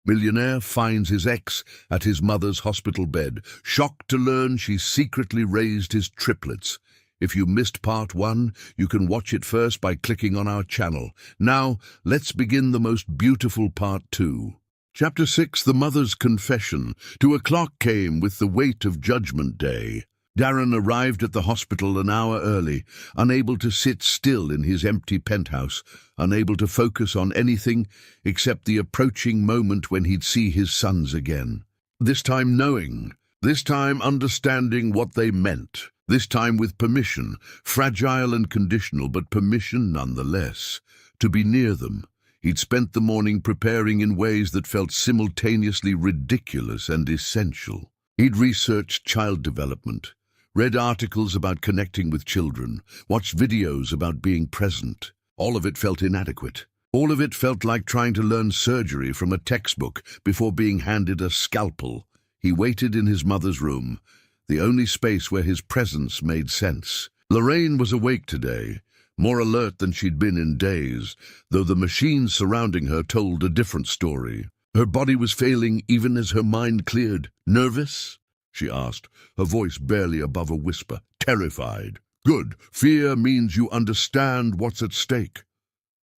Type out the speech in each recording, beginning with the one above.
Millionaire finds his ex at his mother's hospital bed, shocked to learn she secretly raised his triplets. If you missed part 1, you can watch it first by clicking on our channel. Now, let's begin the most beautiful part 2. Chapter 6, The Mother's Confession. 2 o'clock came with the weight of Judgment Day. Darren arrived at the hospital an hour early, unable to sit still in his empty penthouse, unable to focus on anything except the approaching moment when he'd see his sons again. This time knowing, this time understanding what they meant, this time with permission, fragile and conditional, but permission nonetheless, to be near them. He'd spent the morning preparing in ways that felt simultaneously ridiculous and essential. He'd researched child development, read articles about connecting with children, watched videos about being present. All of it felt inadequate. All of it felt like trying to learn surgery from a textbook before being handed a scalpel. He waited in his mother's room, the only space where his presence made sense. Lorraine was awake today, more alert than she'd been in days, though the machines surrounding her told a different story. Her body was failing even as her mind cleared. Nervous? She asked, her voice barely above a whisper. Terrified. Good. Fear means you understand what's at stake.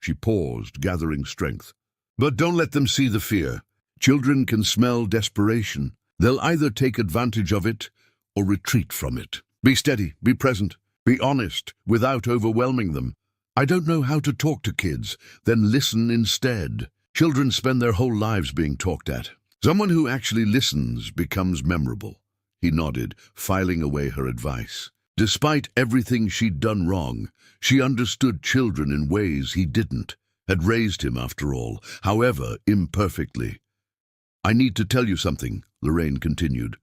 She paused, gathering strength. But don't let them see the fear. Children can smell desperation. They'll either take advantage of it or retreat from it. Be steady, be present, be honest, without overwhelming them. I don't know how to talk to kids, then listen instead. Children spend their whole lives being talked at. Someone who actually listens becomes memorable. He nodded, filing away her advice. Despite everything she'd done wrong, she understood children in ways he didn't, had raised him after all, however imperfectly. I need to tell you something, Lorraine continued.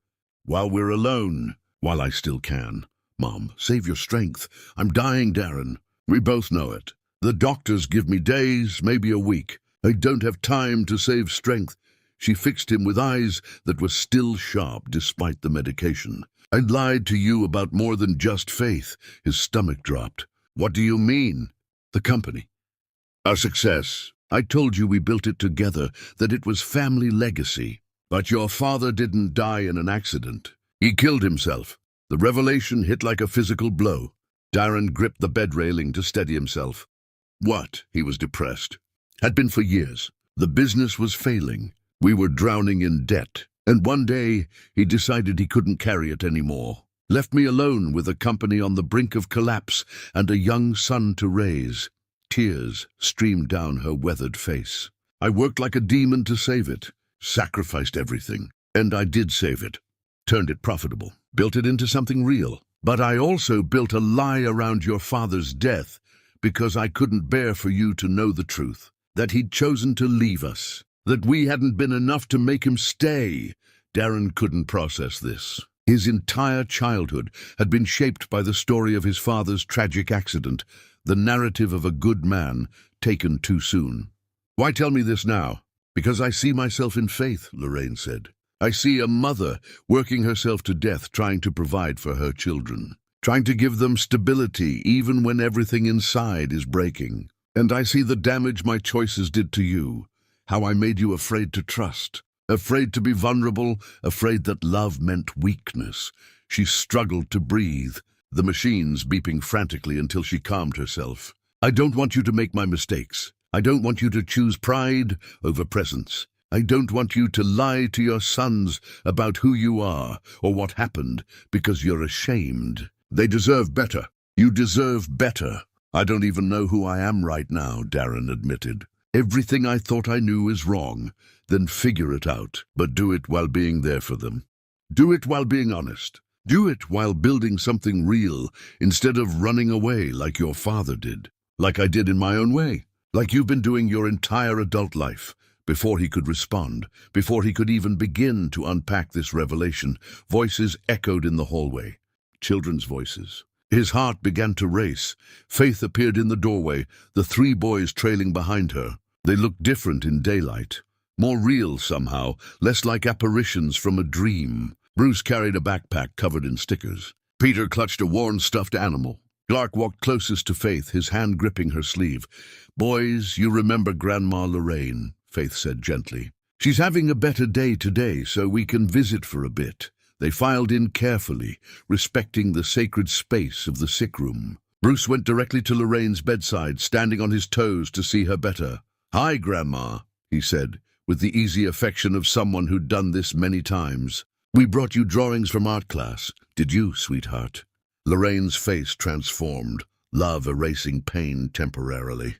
While we're alone, while I still can. Mom, save your strength. I'm dying, Darren. We both know it. The doctors give me days, maybe a week. I don't have time to save strength. She fixed him with eyes that were still sharp despite the medication. I'd lied to you about more than just faith. His stomach dropped. What do you mean? The company. Our success. I told you we built it together, that it was family legacy. But your father didn't die in an accident. He killed himself. The revelation hit like a physical blow. Darren gripped the bed railing to steady himself. What? He was depressed. Had been for years. The business was failing. We were drowning in debt, and one day he decided he couldn't carry it anymore. Left me alone with a company on the brink of collapse and a young son to raise. Tears streamed down her weathered face. I worked like a demon to save it, sacrificed everything, and I did save it. Turned it profitable, built it into something real. But I also built a lie around your father's death because I couldn't bear for you to know the truth, that he'd chosen to leave us. That we hadn't been enough to make him stay. Darren couldn't process this. His entire childhood had been shaped by the story of his father's tragic accident, the narrative of a good man taken too soon. Why tell me this now? Because I see myself in faith, Lorraine said. I see a mother working herself to death trying to provide for her children, trying to give them stability even when everything inside is breaking. And I see the damage my choices did to you. How I made you afraid to trust, afraid to be vulnerable, afraid that love meant weakness. She struggled to breathe, the machines beeping frantically until she calmed herself. I don't want you to make my mistakes. I don't want you to choose pride over presence. I don't want you to lie to your sons about who you are or what happened because you're ashamed. They deserve better. You deserve better. I don't even know who I am right now, Darren admitted. Everything I thought I knew is wrong. Then figure it out, but do it while being there for them. Do it while being honest. Do it while building something real instead of running away like your father did, like I did in my own way, like you've been doing your entire adult life. Before he could respond, before he could even begin to unpack this revelation, voices echoed in the hallway. Children's voices. His heart began to race. Faith appeared in the doorway, the 3 boys trailing behind her. They looked different in daylight, more real somehow, less like apparitions from a dream. Bruce carried a backpack covered in stickers. Peter clutched a worn stuffed animal. Clark walked closest to Faith, his hand gripping her sleeve. Boys, you remember Grandma Lorraine, Faith said gently. She's having a better day today, so we can visit for a bit. They filed in carefully, respecting the sacred space of the sick room. Bruce went directly to Lorraine's bedside, standing on his toes to see her better. "Hi, Grandma," he said, with the easy affection of someone who'd done this many times. "We brought you drawings from art class. Did you, sweetheart?" Lorraine's face transformed, love erasing pain temporarily.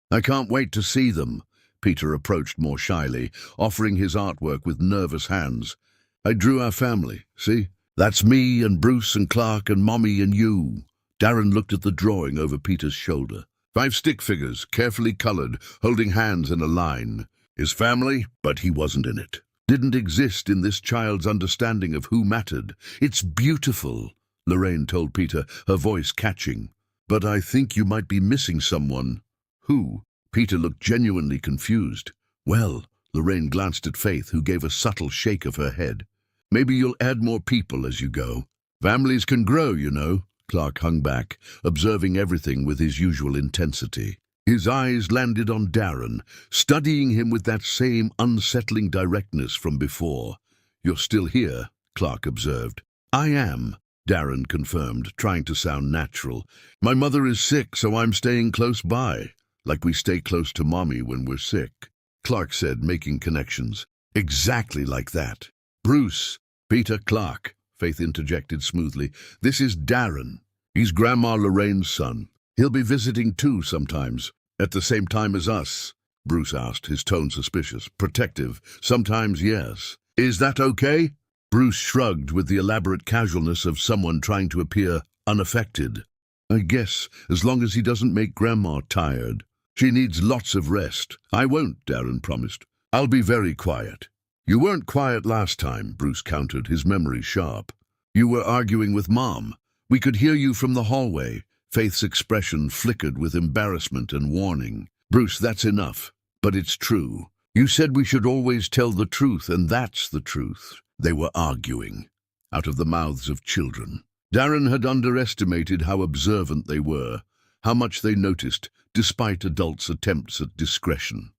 "I can't wait to see them." Peter approached more shyly, offering his artwork with nervous hands. "I drew our family, see? That's me and Bruce and Clark and Mommy and you." Darren looked at the drawing over Peter's shoulder. 5 stick figures, carefully colored, holding hands in a line. His family, but he wasn't in it. Didn't exist in this child's understanding of who mattered. "It's beautiful," Lorraine told Peter, her voice catching. "But I think you might be missing someone." "Who?" Peter looked genuinely confused. "Well," Lorraine glanced at Faith, who gave a subtle shake of her head. "Maybe you'll add more people as you go. Families can grow, you know." Clark hung back, observing everything with his usual intensity. His eyes landed on Darren, studying him with that same unsettling directness from before. "You're still here," Clark observed. "I am," Darren confirmed, trying to sound natural. "My mother is sick, so I'm staying close by. Like we stay close to Mommy when we're sick," Clark said, making connections. "Exactly like that." "Bruce." "Peter Clark," Faith interjected smoothly. "This is Darren. He's Grandma Lorraine's son. He'll be visiting too sometimes." "At the same time as us?" Bruce asked, his tone suspicious. "Protective. Sometimes, yes. Is that okay?" Bruce shrugged with the elaborate casualness of someone trying to appear unaffected. "I guess, as long as he doesn't make Grandma tired. She needs lots of rest." "I won't," Darren promised. "I'll be very quiet." "You weren't quiet last time," Bruce countered, his memory sharp. "You were arguing with Mom. We could hear you from the hallway." Faith's expression flickered with embarrassment and warning. "Bruce, that's enough. But it's true. You said we should always tell the truth, and that's the truth." They were arguing, out of the mouths of children. Darren had underestimated how observant they were, how much they noticed, despite adults' attempts at discretion.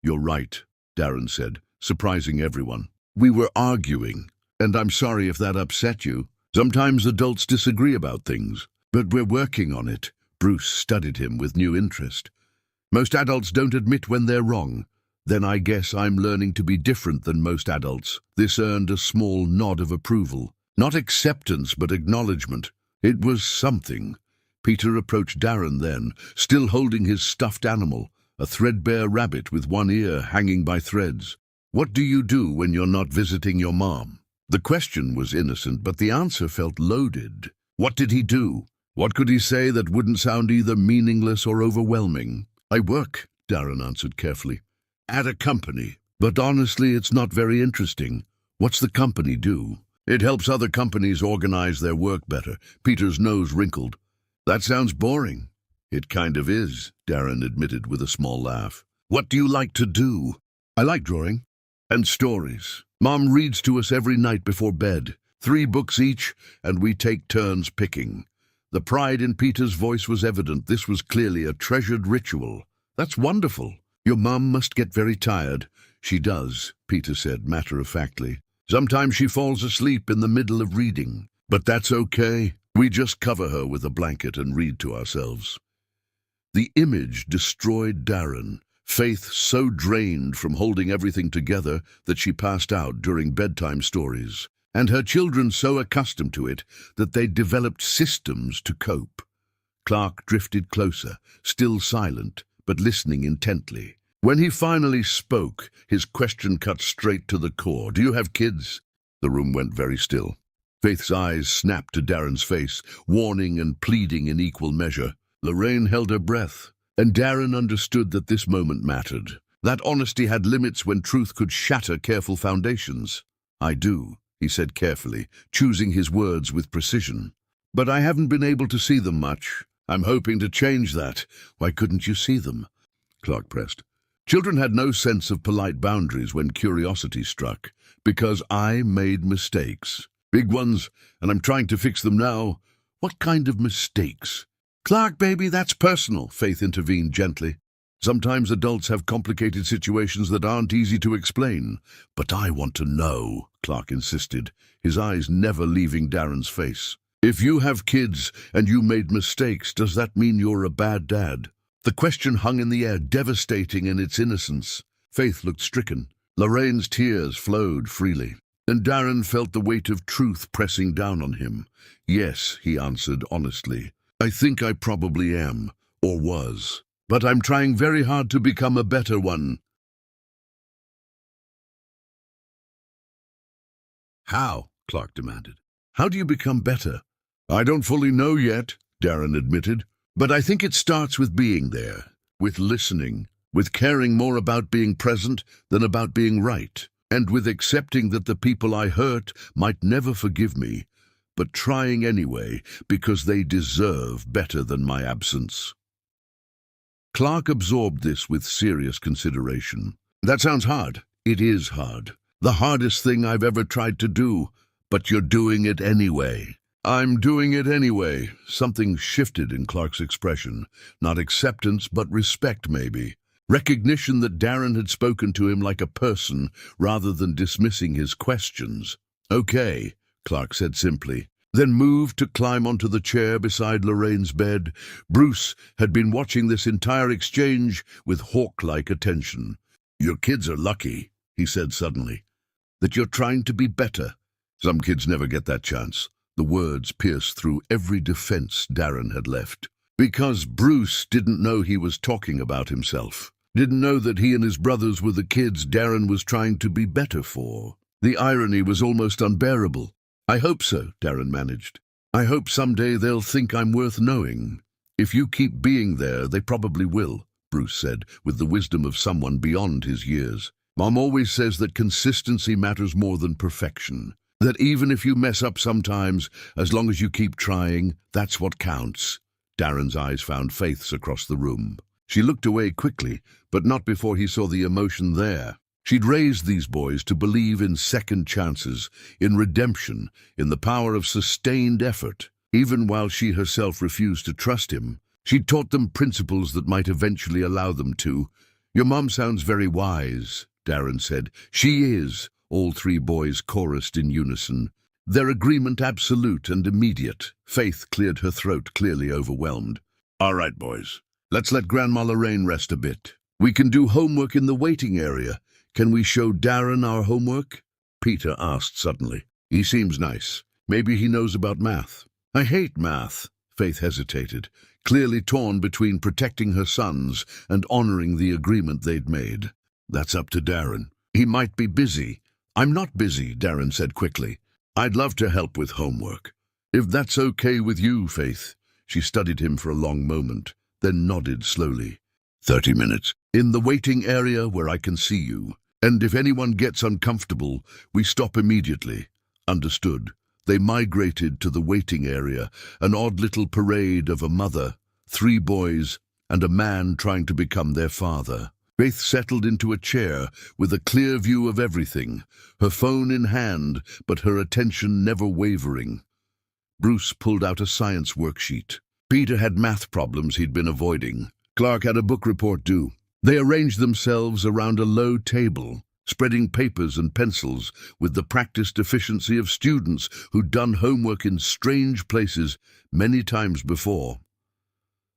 "You're right," Darren said, surprising everyone. "We were arguing, and I'm sorry if that upset you. Sometimes adults disagree about things, but we're working on it." Bruce studied him with new interest. "Most adults don't admit when they're wrong. Then I guess I'm learning to be different than most adults." This earned a small nod of approval. Not acceptance, but acknowledgement. It was something. Peter approached Darren then, still holding his stuffed animal, a threadbare rabbit with one ear hanging by threads. "What do you do when you're not visiting your mom?" The question was innocent, but the answer felt loaded. What did he do? What could he say that wouldn't sound either meaningless or overwhelming? "I work," Darren answered carefully. "At a company. But honestly, it's not very interesting." "What's the company do?" "It helps other companies organize their work better." Peter's nose wrinkled. "That sounds boring." "It kind of is," Darren admitted with a small laugh. "What do you like to do?" "I like drawing. And stories. Mom reads to us every night before bed. 3 books each, and we take turns picking." The pride in Peter's voice was evident. This was clearly a treasured ritual. "That's wonderful. Your mum must get very tired." "She does," Peter said matter-of-factly. "Sometimes she falls asleep in the middle of reading. But that's okay. We just cover her with a blanket and read to ourselves." The image destroyed Darren. Faith so drained from holding everything together that she passed out during bedtime stories, and her children so accustomed to it that they developed systems to cope. Clark drifted closer, still silent, but listening intently. When he finally spoke, his question cut straight to the core. "Do you have kids?" The room went very still. Faith's eyes snapped to Darren's face, warning and pleading in equal measure. Lorraine held her breath, and Darren understood that this moment mattered. That honesty had limits when truth could shatter careful foundations. "I do," he said carefully, choosing his words with precision. "But I haven't been able to see them much. I'm hoping to change that." "Why couldn't you see them?" Clark pressed. "Children had no sense of polite boundaries when curiosity struck. Because I made mistakes. Big ones, and I'm trying to fix them now." "What kind of mistakes?" "Clark, baby, that's personal," Faith intervened gently. Sometimes adults have complicated situations that aren't easy to explain. But I want to know, Clark insisted, his eyes never leaving Darren's face. If you have kids and you made mistakes, does that mean you're a bad dad? The question hung in the air, devastating in its innocence. Faith looked stricken. Lorraine's tears flowed freely. And Darren felt the weight of truth pressing down on him. Yes, he answered honestly. I think I probably am, or was. But I'm trying very hard to become a better one. How? Clark demanded. How do you become better? I don't fully know yet, Darren admitted. But I think it starts with being there, with listening, with caring more about being present than about being right, and with accepting that the people I hurt might never forgive me, but trying anyway because they deserve better than my absence. Clark absorbed this with serious consideration. That sounds hard. It is hard. The hardest thing I've ever tried to do, but you're doing it anyway. I'm doing it anyway. Something shifted in Clark's expression. Not acceptance, but respect, maybe. Recognition that Darren had spoken to him like a person rather than dismissing his questions. Okay, Clark said simply, then moved to climb onto the chair beside Lorraine's bed. Bruce had been watching this entire exchange with hawk-like attention. Your kids are lucky, he said suddenly, that you're trying to be better. Some kids never get that chance. The words pierced through every defense Darren had left. Because Bruce didn't know he was talking about himself. Didn't know that he and his brothers were the kids Darren was trying to be better for. The irony was almost unbearable. I hope so, Darren managed. I hope someday they'll think I'm worth knowing. If you keep being there, they probably will, Bruce said, with the wisdom of someone beyond his years. Mom always says that consistency matters more than perfection. That even if you mess up sometimes, as long as you keep trying, that's what counts. Darren's eyes found Faith's across the room. She looked away quickly, but not before he saw the emotion there. She'd raised these boys to believe in second chances, in redemption, in the power of sustained effort. Even while she herself refused to trust him, she'd taught them principles that might eventually allow them to. Your mom sounds very wise, Darren said. She is. All three boys chorused in unison. Their agreement absolute and immediate. Faith cleared her throat, clearly overwhelmed. All right, boys. Let's let Grandma Lorraine rest a bit. We can do homework in the waiting area. Can we show Darren our homework? Peter asked suddenly. He seems nice. Maybe he knows about math. I hate math. Faith hesitated, clearly torn between protecting her sons and honoring the agreement they'd made. That's up to Darren. He might be busy. I'm not busy, Darren said quickly. I'd love to help with homework. If that's okay with you, Faith. She studied him for a long moment, then nodded slowly. 30 minutes. In the waiting area where I can see you. And if anyone gets uncomfortable, we stop immediately. Understood. They migrated to the waiting area, an odd little parade of a mother, 3 boys, and a man trying to become their father. Faith settled into a chair with a clear view of everything, her phone in hand, but her attention never wavering. Bruce pulled out a science worksheet. Peter had math problems he'd been avoiding. Clark had a book report due. They arranged themselves around a low table, spreading papers and pencils with the practiced efficiency of students who'd done homework in strange places many times before.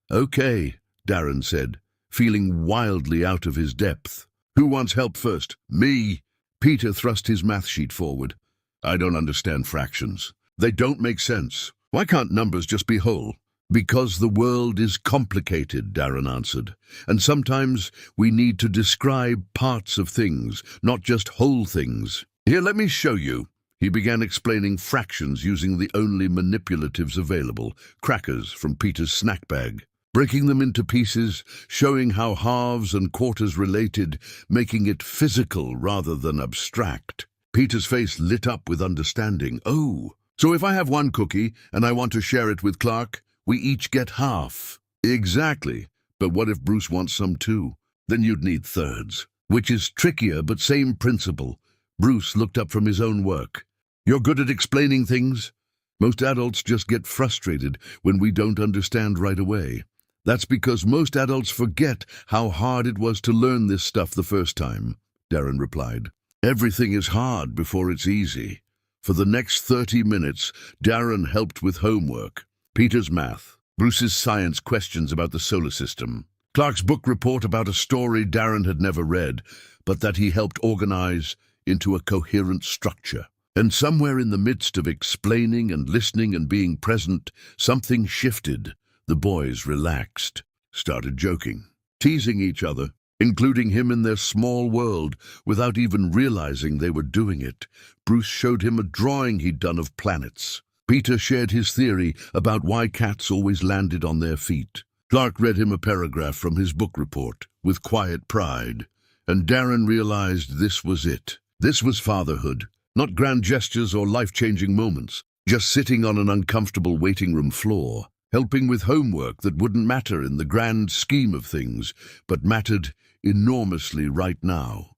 Okay, Darren said, feeling wildly out of his depth. Who wants help first? Me. Peter thrust his math sheet forward. I don't understand fractions. They don't make sense. Why can't numbers just be whole? Because the world is complicated, Darren answered. And sometimes we need to describe parts of things, not just whole things. Here, let me show you. He began explaining fractions using the only manipulatives available, crackers from Peter's snack bag. Breaking them into pieces, showing how halves and quarters related, making it physical rather than abstract. Peter's face lit up with understanding. Oh, so if I have 1 cookie and I want to share it with Clark, we each get half. Exactly. But what if Bruce wants some too? Then you'd need thirds, which is trickier but same principle. Bruce looked up from his own work. You're good at explaining things? Most adults just get frustrated when we don't understand right away. That's because most adults forget how hard it was to learn this stuff the first time, Darren replied. Everything is hard before it's easy. For the next 30 minutes, Darren helped with homework, Peter's math, Bruce's science questions about the solar system, Clark's book report about a story Darren had never read, but that he helped organize into a coherent structure. And somewhere in the midst of explaining and listening and being present, something shifted. The boys relaxed, started joking, teasing each other, including him in their small world, without even realizing they were doing it. Bruce showed him a drawing he'd done of planets. Peter shared his theory about why cats always landed on their feet. Clark read him a paragraph from his book report, with quiet pride. And Darren realized this was it. This was fatherhood, not grand gestures or life-changing moments, just sitting on an uncomfortable waiting room floor, helping with homework that wouldn't matter in the grand scheme of things, but mattered enormously right now.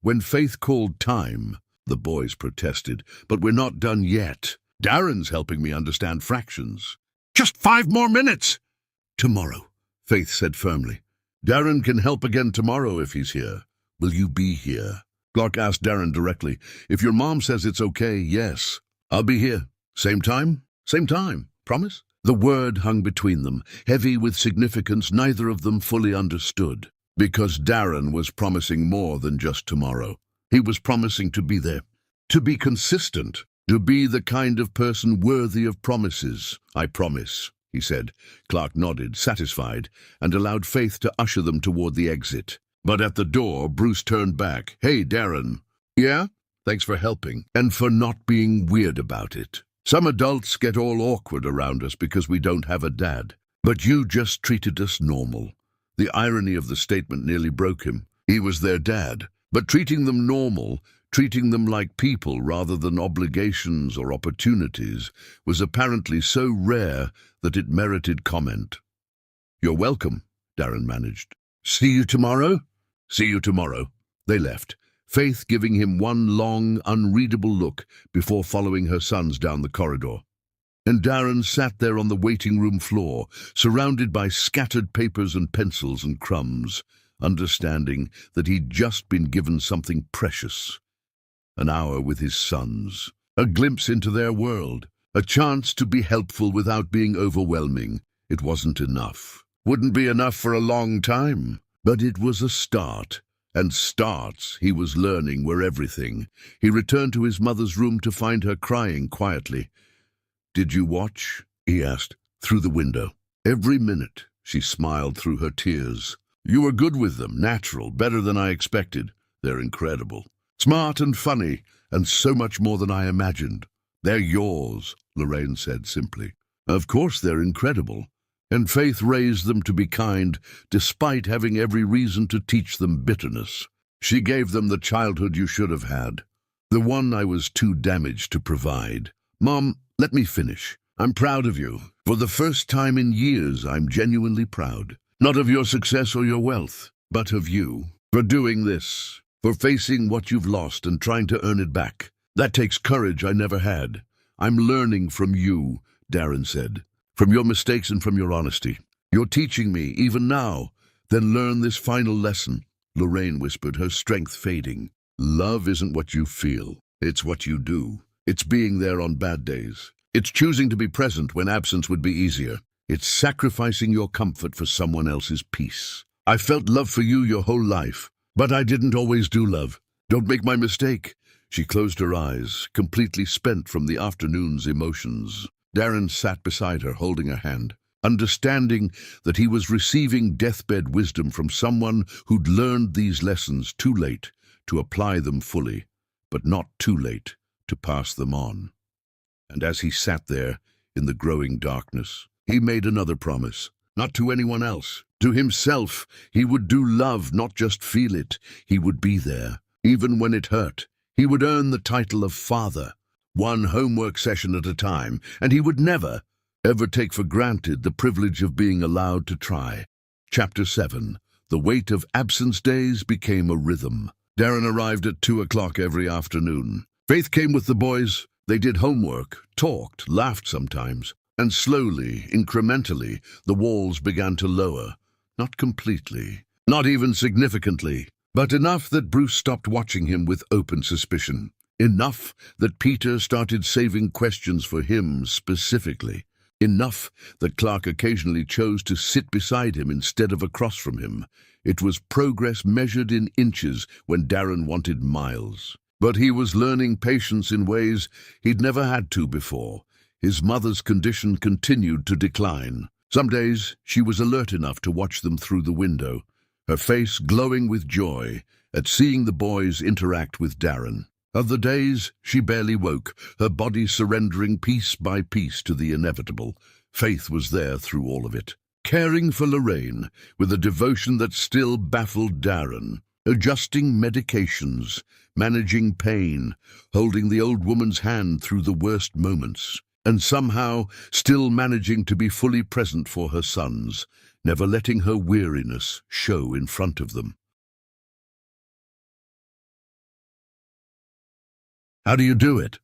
When Faith called time, the boys protested, "But we're not done yet. Darren's helping me understand fractions." "Just 5 more minutes!" "Tomorrow," Faith said firmly. "Darren can help again tomorrow if he's here. Will you be here?" Clark asked Darren directly. "If your mom says it's okay, yes. I'll be here. Same time? Same time. Promise?" The word hung between them, heavy with significance neither of them fully understood. Because Darren was promising more than just tomorrow. He was promising to be there, to be consistent, to be the kind of person worthy of promises. "I promise," he said. Clark nodded, satisfied, and allowed Faith to usher them toward the exit. But at the door, Bruce turned back. "Hey, Darren." "Yeah? Thanks for helping, and for not being weird about it. Some adults get all awkward around us because we don't have a dad. But you just treated us normal." The irony of the statement nearly broke him. He was their dad. But treating them normal, treating them like people rather than obligations or opportunities, was apparently so rare that it merited comment. "You're welcome," Darren managed. "See you tomorrow?" "See you tomorrow." They left, Faith giving him one long, unreadable look before following her sons down the corridor. And Darren sat there on the waiting room floor, surrounded by scattered papers and pencils and crumbs, understanding that he'd just been given something precious. An hour with his sons, a glimpse into their world, a chance to be helpful without being overwhelming. It wasn't enough. Wouldn't be enough for a long time. But it was a start. And starts, he was learning, were everything. He returned to his mother's room to find her crying quietly. "Did you watch?" he asked, through the window. "Every minute," she smiled through her tears. "You were good with them, natural, better than I expected. They're incredible. Smart and funny, and so much more than I imagined." "They're yours," Lorraine said simply. "Of course they're incredible." And Faith raised them to be kind, despite having every reason to teach them bitterness. She gave them the childhood you should have had, the one I was too damaged to provide. "Mom, let me finish. I'm proud of you. For the first time in years, I'm genuinely proud. Not of your success or your wealth, but of you. For doing this, for facing what you've lost and trying to earn it back. That takes courage I never had. I'm learning from you," Darren said. "From your mistakes and from your honesty. You're teaching me, even now. Then learn this final lesson," Lorraine whispered, her strength fading. "Love isn't what you feel. It's what you do. It's being there on bad days. It's choosing to be present when absence would be easier. It's sacrificing your comfort for someone else's peace. I felt love for you your whole life, but I didn't always do love. Don't make my mistake." She closed her eyes, completely spent from the afternoon's emotions. Darren sat beside her, holding her hand, understanding that he was receiving deathbed wisdom from someone who'd learned these lessons too late to apply them fully, but not too late to pass them on. And as he sat there in the growing darkness, he made another promise, not to anyone else. To himself, he would do love, not just feel it. He would be there, even when it hurt. He would earn the title of father, one homework session at a time, and he would never, ever take for granted the privilege of being allowed to try. Chapter 7. The weight of absence days became a rhythm. Darren arrived at 2 o'clock every afternoon. Faith came with the boys. They did homework, talked, laughed sometimes. And slowly, incrementally, the walls began to lower. Not completely, not even significantly, but enough that Bruce stopped watching him with open suspicion. Enough that Peter started saving questions for him specifically. Enough that Clark occasionally chose to sit beside him instead of across from him. It was progress measured in inches when Darren wanted miles. But he was learning patience in ways he'd never had to before. His mother's condition continued to decline. Some days she was alert enough to watch them through the window, her face glowing with joy at seeing the boys interact with Darren. Other days she barely woke, her body surrendering piece by piece to the inevitable. Faith was there through all of it, caring for Lorraine with a devotion that still baffled Darren, adjusting medications, managing pain, holding the old woman's hand through the worst moments, and somehow still managing to be fully present for her sons, never letting her weariness show in front of them. "How do you do it?"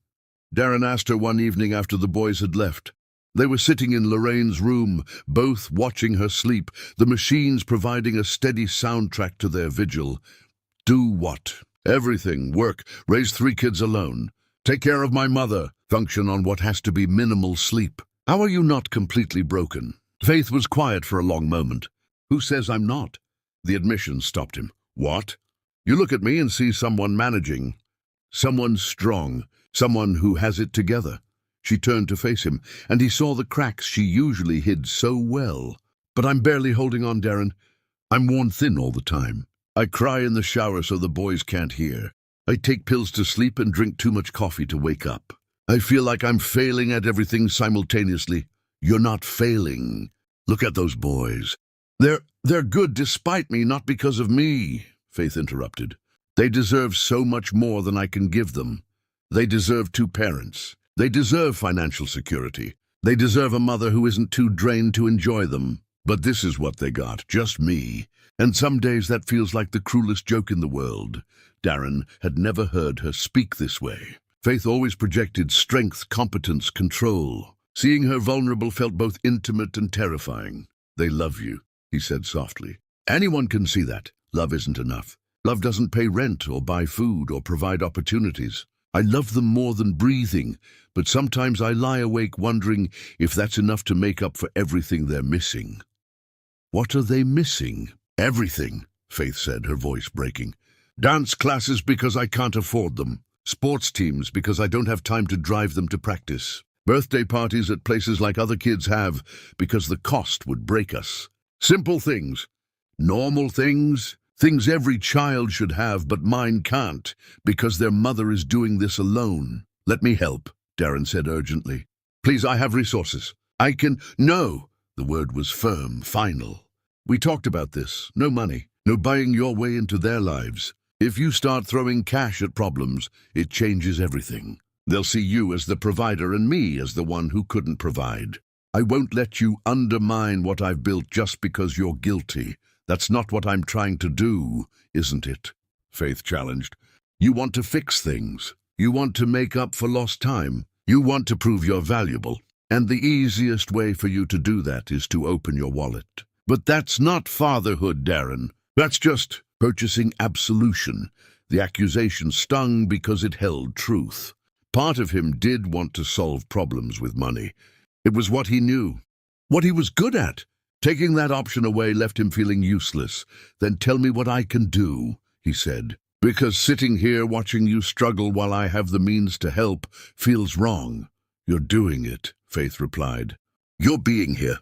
Darren asked her one evening after the boys had left. They were sitting in Lorraine's room, both watching her sleep, the machines providing a steady soundtrack to their vigil. "Do what?" "Everything. Work. Raise 3 kids alone. Take care of my mother. Function on what has to be minimal sleep. How are you not completely broken?" Faith was quiet for a long moment. "Who says I'm not?" The admission stopped him. "What? You look at me and see someone managing. Someone strong. Someone who has it together." She turned to face him, and he saw the cracks she usually hid so well. "But I'm barely holding on, Darren. I'm worn thin all the time. I cry in the shower so the boys can't hear. I take pills to sleep and drink too much coffee to wake up. I feel like I'm failing at everything simultaneously." "You're not failing. Look at those boys. They're good despite me, not because of me," Faith interrupted. "They deserve so much more than I can give them. They deserve 2 parents. They deserve financial security. They deserve a mother who isn't too drained to enjoy them. But this is what they got, just me. And some days that feels like the cruelest joke in the world." Darren had never heard her speak this way. Faith always projected strength, competence, control. Seeing her vulnerable felt both intimate and terrifying. "They love you," he said softly. "Anyone can see that. Love isn't enough. Love doesn't pay rent or buy food or provide opportunities. I love them more than breathing, but sometimes I lie awake wondering if that's enough to make up for everything they're missing." "What are they missing?" "Everything," Faith said, her voice breaking. "Dance classes because I can't afford them. Sports teams because I don't have time to drive them to practice. Birthday parties at places like other kids have because the cost would break us. Simple things. Normal things. Things every child should have, but mine can't, because their mother is doing this alone." "Let me help," Darren said urgently. "Please, I have resources. I can—" "No!" The word was firm, final. "We talked about this. No money. No buying your way into their lives. If you start throwing cash at problems, it changes everything. They'll see you as the provider and me as the one who couldn't provide. I won't let you undermine what I've built just because you're guilty. That's not what I'm trying to do, isn't it?" Faith challenged. "You want to fix things. You want to make up for lost time. You want to prove you're valuable. And the easiest way for you to do that is to open your wallet. But that's not fatherhood, Darren. That's just purchasing absolution." The accusation stung because it held truth. Part of him did want to solve problems with money. It was what he knew, what he was good at. Taking that option away left him feeling useless. "Then tell me what I can do," he said. "Because sitting here watching you struggle while I have the means to help feels wrong." "You're doing it," Faith replied. "You're being here.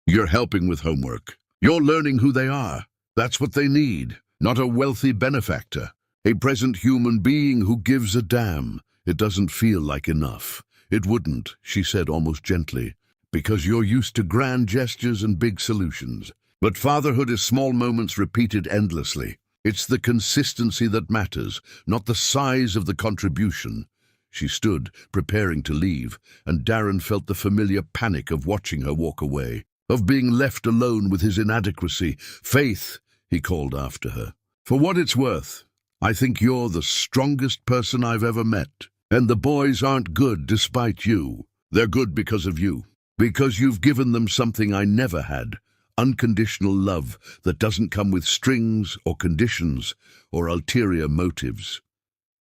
You're helping with homework. You're learning who they are. That's what they need, not a wealthy benefactor. A present human being who gives a damn. It doesn't feel like enough." "It wouldn't," she said almost gently, "because you're used to grand gestures and big solutions. But fatherhood is small moments repeated endlessly. It's the consistency that matters, not the size of the contribution." She stood, preparing to leave, and Darren felt the familiar panic of watching her walk away, of being left alone with his inadequacy. "Faith," he called after her, "for what it's worth, I think you're the strongest person I've ever met. And the boys aren't good despite you. They're good because of you." Because you've given them something I never had. Unconditional love that doesn't come with strings or conditions or ulterior motives.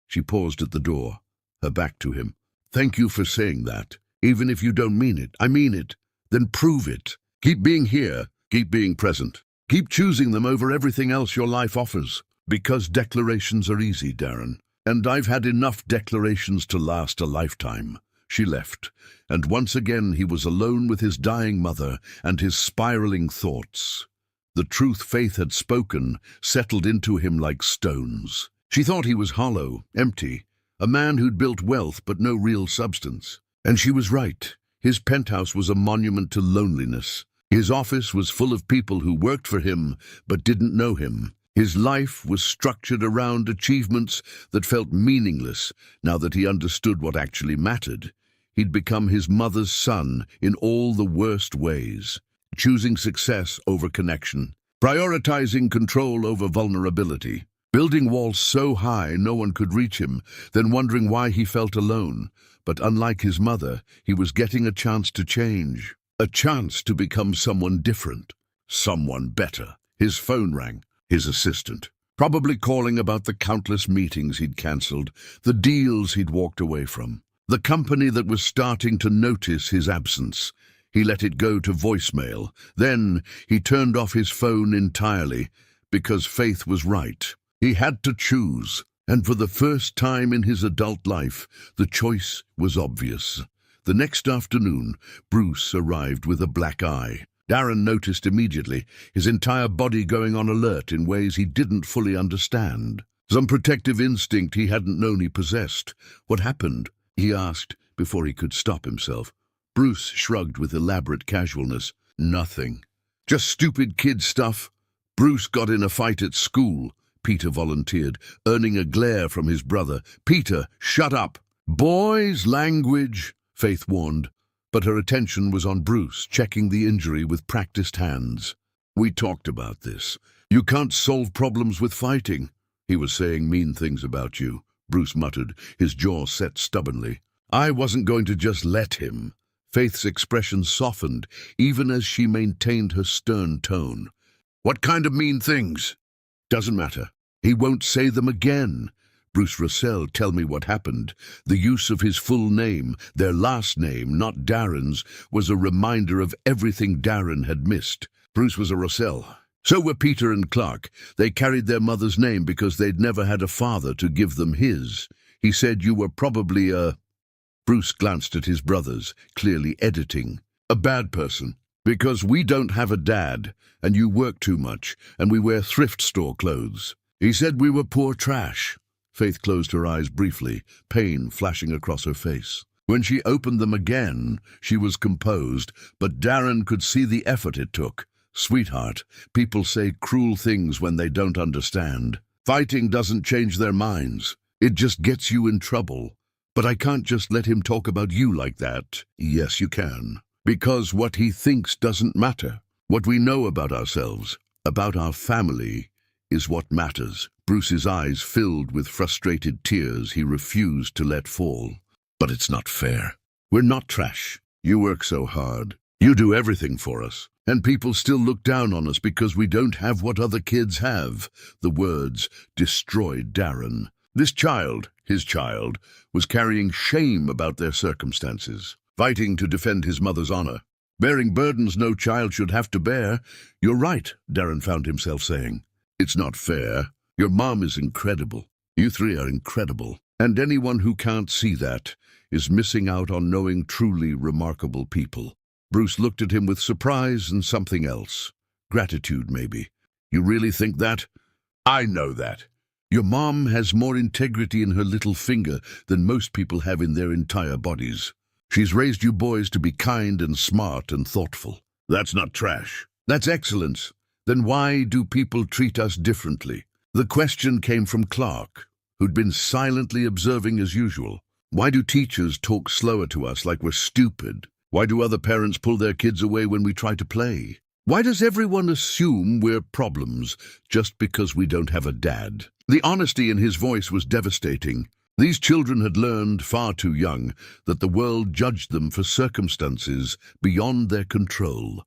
She paused at the door, her back to him. Thank you for saying that. Even if you don't mean it, I mean it. Then prove it. Keep being here. Keep being present. Keep choosing them over everything else your life offers. Because declarations are easy, Darren. And I've had enough declarations to last a lifetime. She left, and once again he was alone with his dying mother and his spiraling thoughts. The truth Faith had spoken settled into him like stones. She thought he was hollow, empty, a man who'd built wealth but no real substance. And she was right. His penthouse was a monument to loneliness. His office was full of people who worked for him but didn't know him. His life was structured around achievements that felt meaningless now that he understood what actually mattered. He'd become his mother's son in all the worst ways, choosing success over connection, prioritizing control over vulnerability, building walls so high no one could reach him, then wondering why he felt alone. But unlike his mother, he was getting a chance to change, a chance to become someone different, someone better. His phone rang, his assistant, probably calling about the countless meetings he'd cancelled, the deals he'd walked away from. The company that was starting to notice his absence. He let it go to voicemail. Then he turned off his phone entirely because Faith was right. He had to choose, and for the first time in his adult life, the choice was obvious. The next afternoon, Bruce arrived with a black eye. Darren noticed immediately, his entire body going on alert in ways he didn't fully understand. Some protective instinct he hadn't known he possessed. What happened? He asked before he could stop himself. Bruce shrugged with elaborate casualness. Nothing. Just stupid kid stuff. Bruce got in a fight at school, Peter volunteered, earning a glare from his brother. Peter, shut up. Boys' language, Faith warned, but her attention was on Bruce, checking the injury with practiced hands. We talked about this. You can't solve problems with fighting. He was saying mean things about you, Bruce muttered, his jaw set stubbornly. I wasn't going to just let him. Faith's expression softened, even as she maintained her stern tone. What kind of mean things? Doesn't matter. He won't say them again. Bruce Russell, tell me what happened. The use of his full name, their last name, not Darren's, was a reminder of everything Darren had missed. Bruce was a Russell. So were Peter and Clark. They carried their mother's name because they'd never had a father to give them his. He said you were probably a... Bruce glanced at his brothers, clearly editing. A bad person. Because we don't have a dad, and you work too much, and we wear thrift store clothes. He said we were poor trash. Faith closed her eyes briefly, pain flashing across her face. When she opened them again, she was composed, but Darren could see the effort it took. Sweetheart, people say cruel things when they don't understand. Fighting doesn't change their minds. It just gets you in trouble. But I can't just let him talk about you like that. Yes, you can. Because what he thinks doesn't matter. What we know about ourselves, about our family, is what matters. Bruce's eyes filled with frustrated tears he refused to let fall. But it's not fair. We're not trash. You work so hard. You do everything for us. And people still look down on us because we don't have what other kids have. The words destroyed Darren. This child, his child, was carrying shame about their circumstances, fighting to defend his mother's honor, bearing burdens no child should have to bear. You're right, Darren found himself saying. It's not fair. Your mom is incredible. You three are incredible. And anyone who can't see that is missing out on knowing truly remarkable people. Bruce looked at him with surprise and something else. Gratitude, maybe. You really think that? I know that. Your mom has more integrity in her little finger than most people have in their entire bodies. She's raised you boys to be kind and smart and thoughtful. That's not trash. That's excellence. Then why do people treat us differently? The question came from Clark, who'd been silently observing as usual. Why do teachers talk slower to us like we're stupid? Why do other parents pull their kids away when we try to play? Why does everyone assume we're problems just because we don't have a dad? The honesty in his voice was devastating. These children had learned far too young that the world judged them for circumstances beyond their control.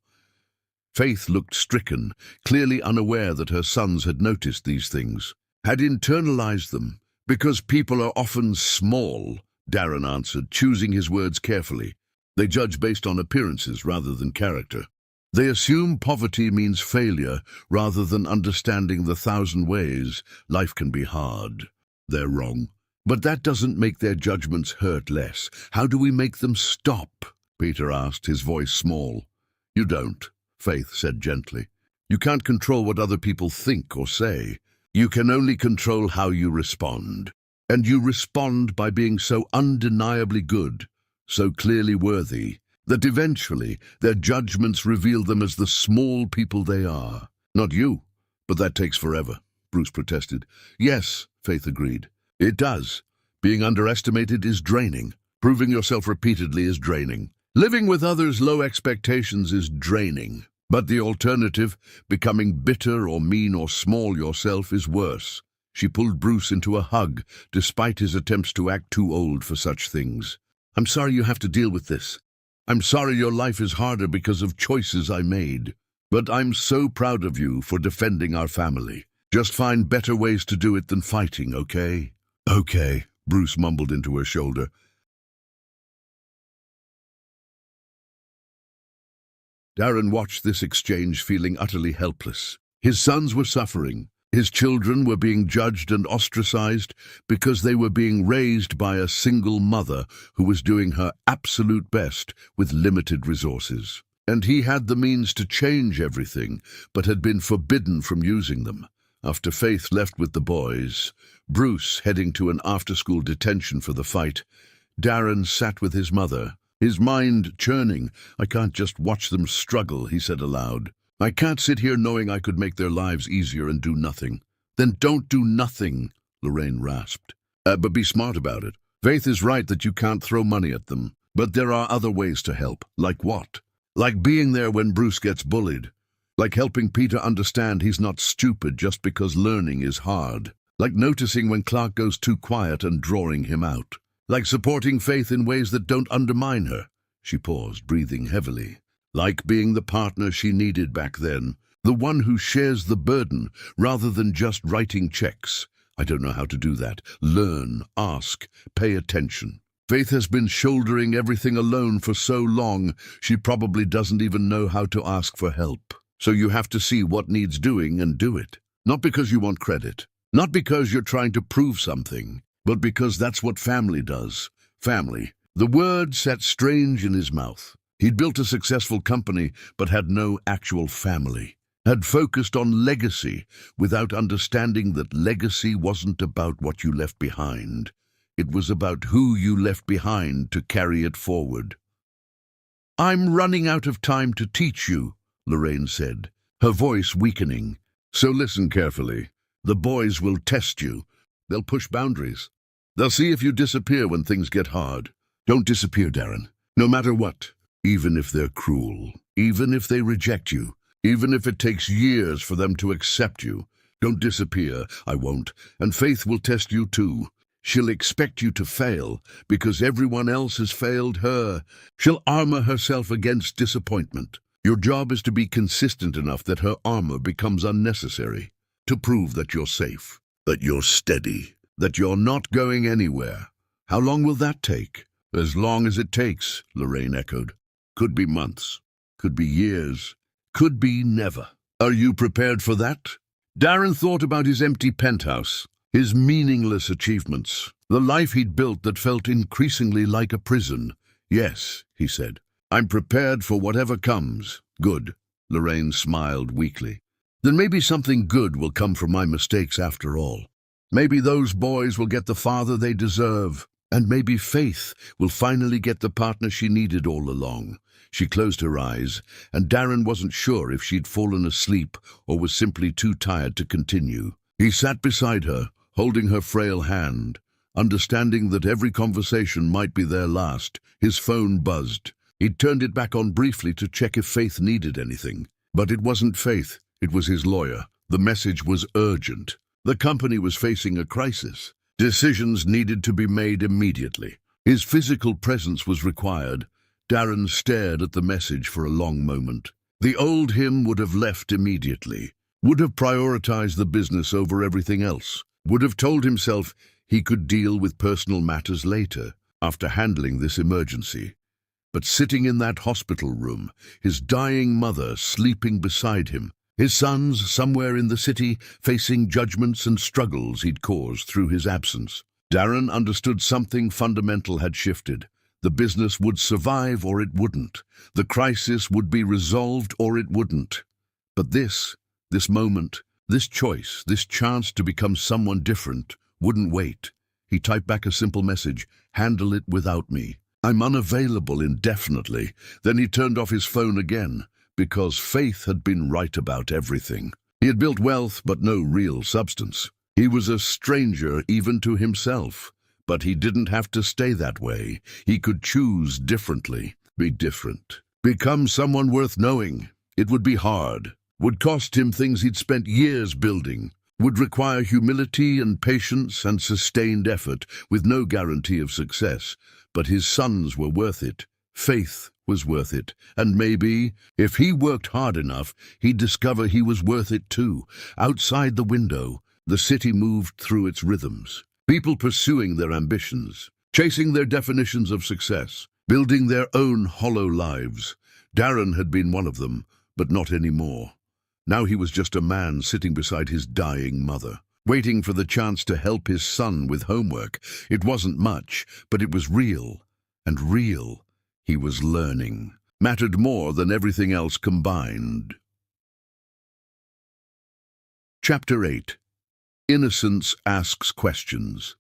Faith looked stricken, clearly unaware that her sons had noticed these things, had internalized them. "Because people are often small," Darren answered, choosing his words carefully. "They judge based on appearances rather than character. They assume poverty means failure rather than understanding the 1,000 ways life can be hard. They're wrong. But that doesn't make their judgments hurt less. How do we make them stop?" Peter asked, his voice small. "You don't," Faith said gently. "You can't control what other people think or say. You can only control how you respond. And you respond by being so undeniably good, so clearly worthy, that eventually their judgments reveal them as the small people they are. Not you, but that takes forever," Bruce protested. "Yes," Faith agreed. "It does. Being underestimated is draining. Proving yourself repeatedly is draining. Living with others' low expectations is draining. But the alternative, becoming bitter or mean or small yourself, is worse." She pulled Bruce into a hug, despite his attempts to act too old for such things. "I'm sorry you have to deal with this. I'm sorry your life is harder because of choices I made. But I'm so proud of you for defending our family. Just find better ways to do it than fighting, okay?" "Okay," Bruce mumbled into her shoulder. Darren watched this exchange, feeling utterly helpless. His sons were suffering. His children were being judged and ostracized because they were being raised by a single mother who was doing her absolute best with limited resources. And he had the means to change everything, but had been forbidden from using them. After Faith left with the boys, Bruce heading to an after-school detention for the fight, Darren sat with his mother, his mind churning. "I can't just watch them struggle," he said aloud. "I can't sit here knowing I could make their lives easier and do nothing." "Then don't do nothing," Lorraine rasped. But be smart about it. Faith is right that you can't throw money at them. But there are other ways to help." "Like what?" "Like being there when Bruce gets bullied. Like helping Peter understand he's not stupid just because learning is hard. Like noticing when Clark goes too quiet and drawing him out. Like supporting Faith in ways that don't undermine her." She paused, breathing heavily. "Like being the partner she needed back then, the one who shares the burden rather than just writing checks. I don't know how to do that. Learn, ask, pay attention. Faith has been shouldering everything alone for so long, she probably doesn't even know how to ask for help. So you have to see what needs doing and do it. Not because you want credit, not because you're trying to prove something, but because that's what family does. Family." The word sat strange in his mouth. He'd built a successful company, but had no actual family. Had focused on legacy, without understanding that legacy wasn't about what you left behind. It was about who you left behind to carry it forward. "I'm running out of time to teach you," Lorraine said, her voice weakening. "So listen carefully. The boys will test you. They'll push boundaries. They'll see if you disappear when things get hard. Don't disappear, Darren. No matter what. Even if they're cruel. Even if they reject you. Even if it takes years for them to accept you. Don't disappear. I won't. And Faith will test you too. She'll expect you to fail because everyone else has failed her. She'll armor herself against disappointment. Your job is to be consistent enough that her armor becomes unnecessary. To prove that you're safe. That you're steady, that you're not going anywhere. How long will that take?" "As long as it takes," Lorraine echoed. "Could be months, could be years, could be never. Are you prepared for that?" Darren thought about his empty penthouse, his meaningless achievements, the life he'd built that felt increasingly like a prison. "Yes," he said. "I'm prepared for whatever comes." "Good," Lorraine smiled weakly. "Then maybe something good will come from my mistakes after all. Maybe those boys will get the father they deserve, and maybe Faith will finally get the partner she needed all along." She closed her eyes, and Darren wasn't sure if she'd fallen asleep or was simply too tired to continue. He sat beside her, holding her frail hand, understanding that every conversation might be their last. His phone buzzed. He'd turned it back on briefly to check if Faith needed anything. But it wasn't Faith. It was his lawyer. The message was urgent. The company was facing a crisis, Decisions needed to be made immediately. His physical presence was required. Darren stared at the message for a long moment. The old him would have left immediately, would have prioritized the business over everything else, would have told himself he could deal with personal matters later, after handling this emergency. But sitting in that hospital room, his dying mother sleeping beside him, his sons somewhere in the city facing judgments and struggles he'd caused through his absence, Darren understood something fundamental had shifted. The business would survive or it wouldn't. The crisis would be resolved or it wouldn't. But this moment, this choice, this chance to become someone different, wouldn't wait. He typed back a simple message: "Handle it without me. I'm unavailable indefinitely." Then he turned off his phone again, because Faith had been right about everything. He had built wealth, but no real substance. He was a stranger even to himself. But he didn't have to stay that way. He could choose differently, be different, become someone worth knowing. It would be hard, would cost him things he'd spent years building, would require humility and patience and sustained effort, with no guarantee of success. But his sons were worth it. Faith was worth it. And maybe, if he worked hard enough, he'd discover he was worth it too. Outside the window, the city moved through its rhythms. People pursuing their ambitions, chasing their definitions of success, building their own hollow lives. Darren had been one of them, but not anymore. Now he was just a man sitting beside his dying mother, waiting for the chance to help his son with homework. It wasn't much, but it was real. And real, he was learning, mattered more than everything else combined. Chapter 8. Innocence asks questions.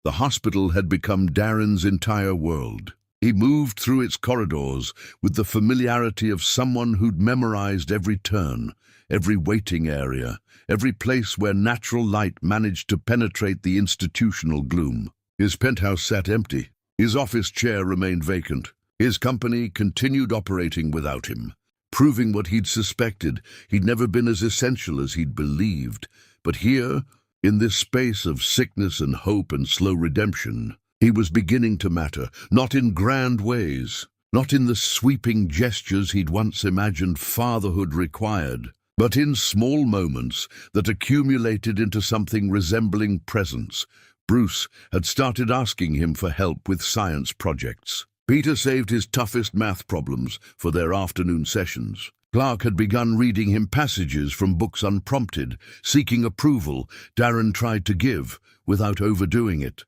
The hospital had become Darren's entire world. He moved through its corridors with the familiarity of someone who'd memorized every turn, every waiting area, every place where natural light managed to penetrate the institutional gloom. His penthouse sat empty. His office chair remained vacant. His company continued operating without him, proving what he'd suspected. He'd never been as essential as he'd believed. But here, in this space of sickness and hope and slow redemption, he was beginning to matter, not in grand ways, not in the sweeping gestures he'd once imagined fatherhood required, but in small moments that accumulated into something resembling presence. Bruce had started asking him for help with science projects. Peter saved his toughest math problems for their afternoon sessions. Clark had begun reading him passages from books unprompted, seeking approval Darren tried to give without overdoing it.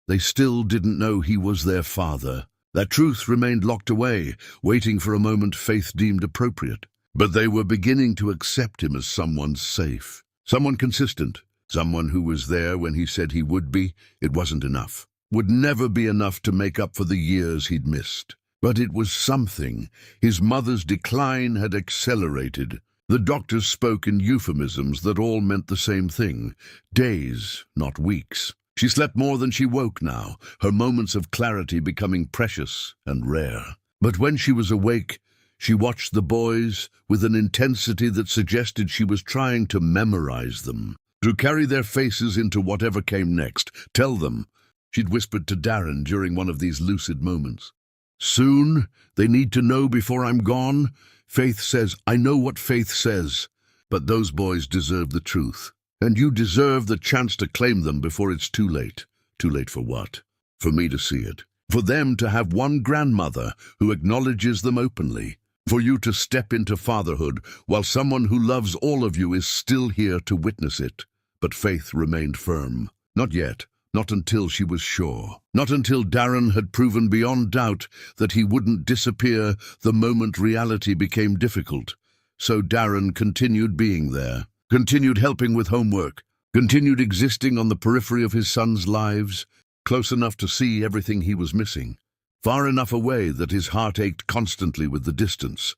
They still didn't know he was their father. That truth remained locked away, waiting for a moment Faith deemed appropriate. But they were beginning to accept him as someone safe, someone consistent, someone who was there when he said he would be. It wasn't enough, would never be enough to make up for the years he'd missed. But it was something. His mother's decline had accelerated. The doctors spoke in euphemisms that all meant the same thing: days, not weeks. She slept more than she woke now, her moments of clarity becoming precious and rare. But when she was awake, she watched the boys with an intensity that suggested she was trying to memorize them, to carry their faces into whatever came next. Tell them, she'd whispered to Darren during one of these lucid moments. Soon, they need to know before I'm gone. Faith says, I know what Faith says, but those boys deserve the truth. And you deserve the chance to claim them before it's too late. Too late for what? For me to see it. For them to have one grandmother who acknowledges them openly. For you to step into fatherhood while someone who loves all of you is still here to witness it. But Faith remained firm. Not yet. Not until she was sure. Not until Darren had proven beyond doubt that he wouldn't disappear the moment reality became difficult. So Darren continued being there, continued helping with homework, continued existing on the periphery of his sons' lives, close enough to see everything he was missing, far enough away that his heart ached constantly with the distance.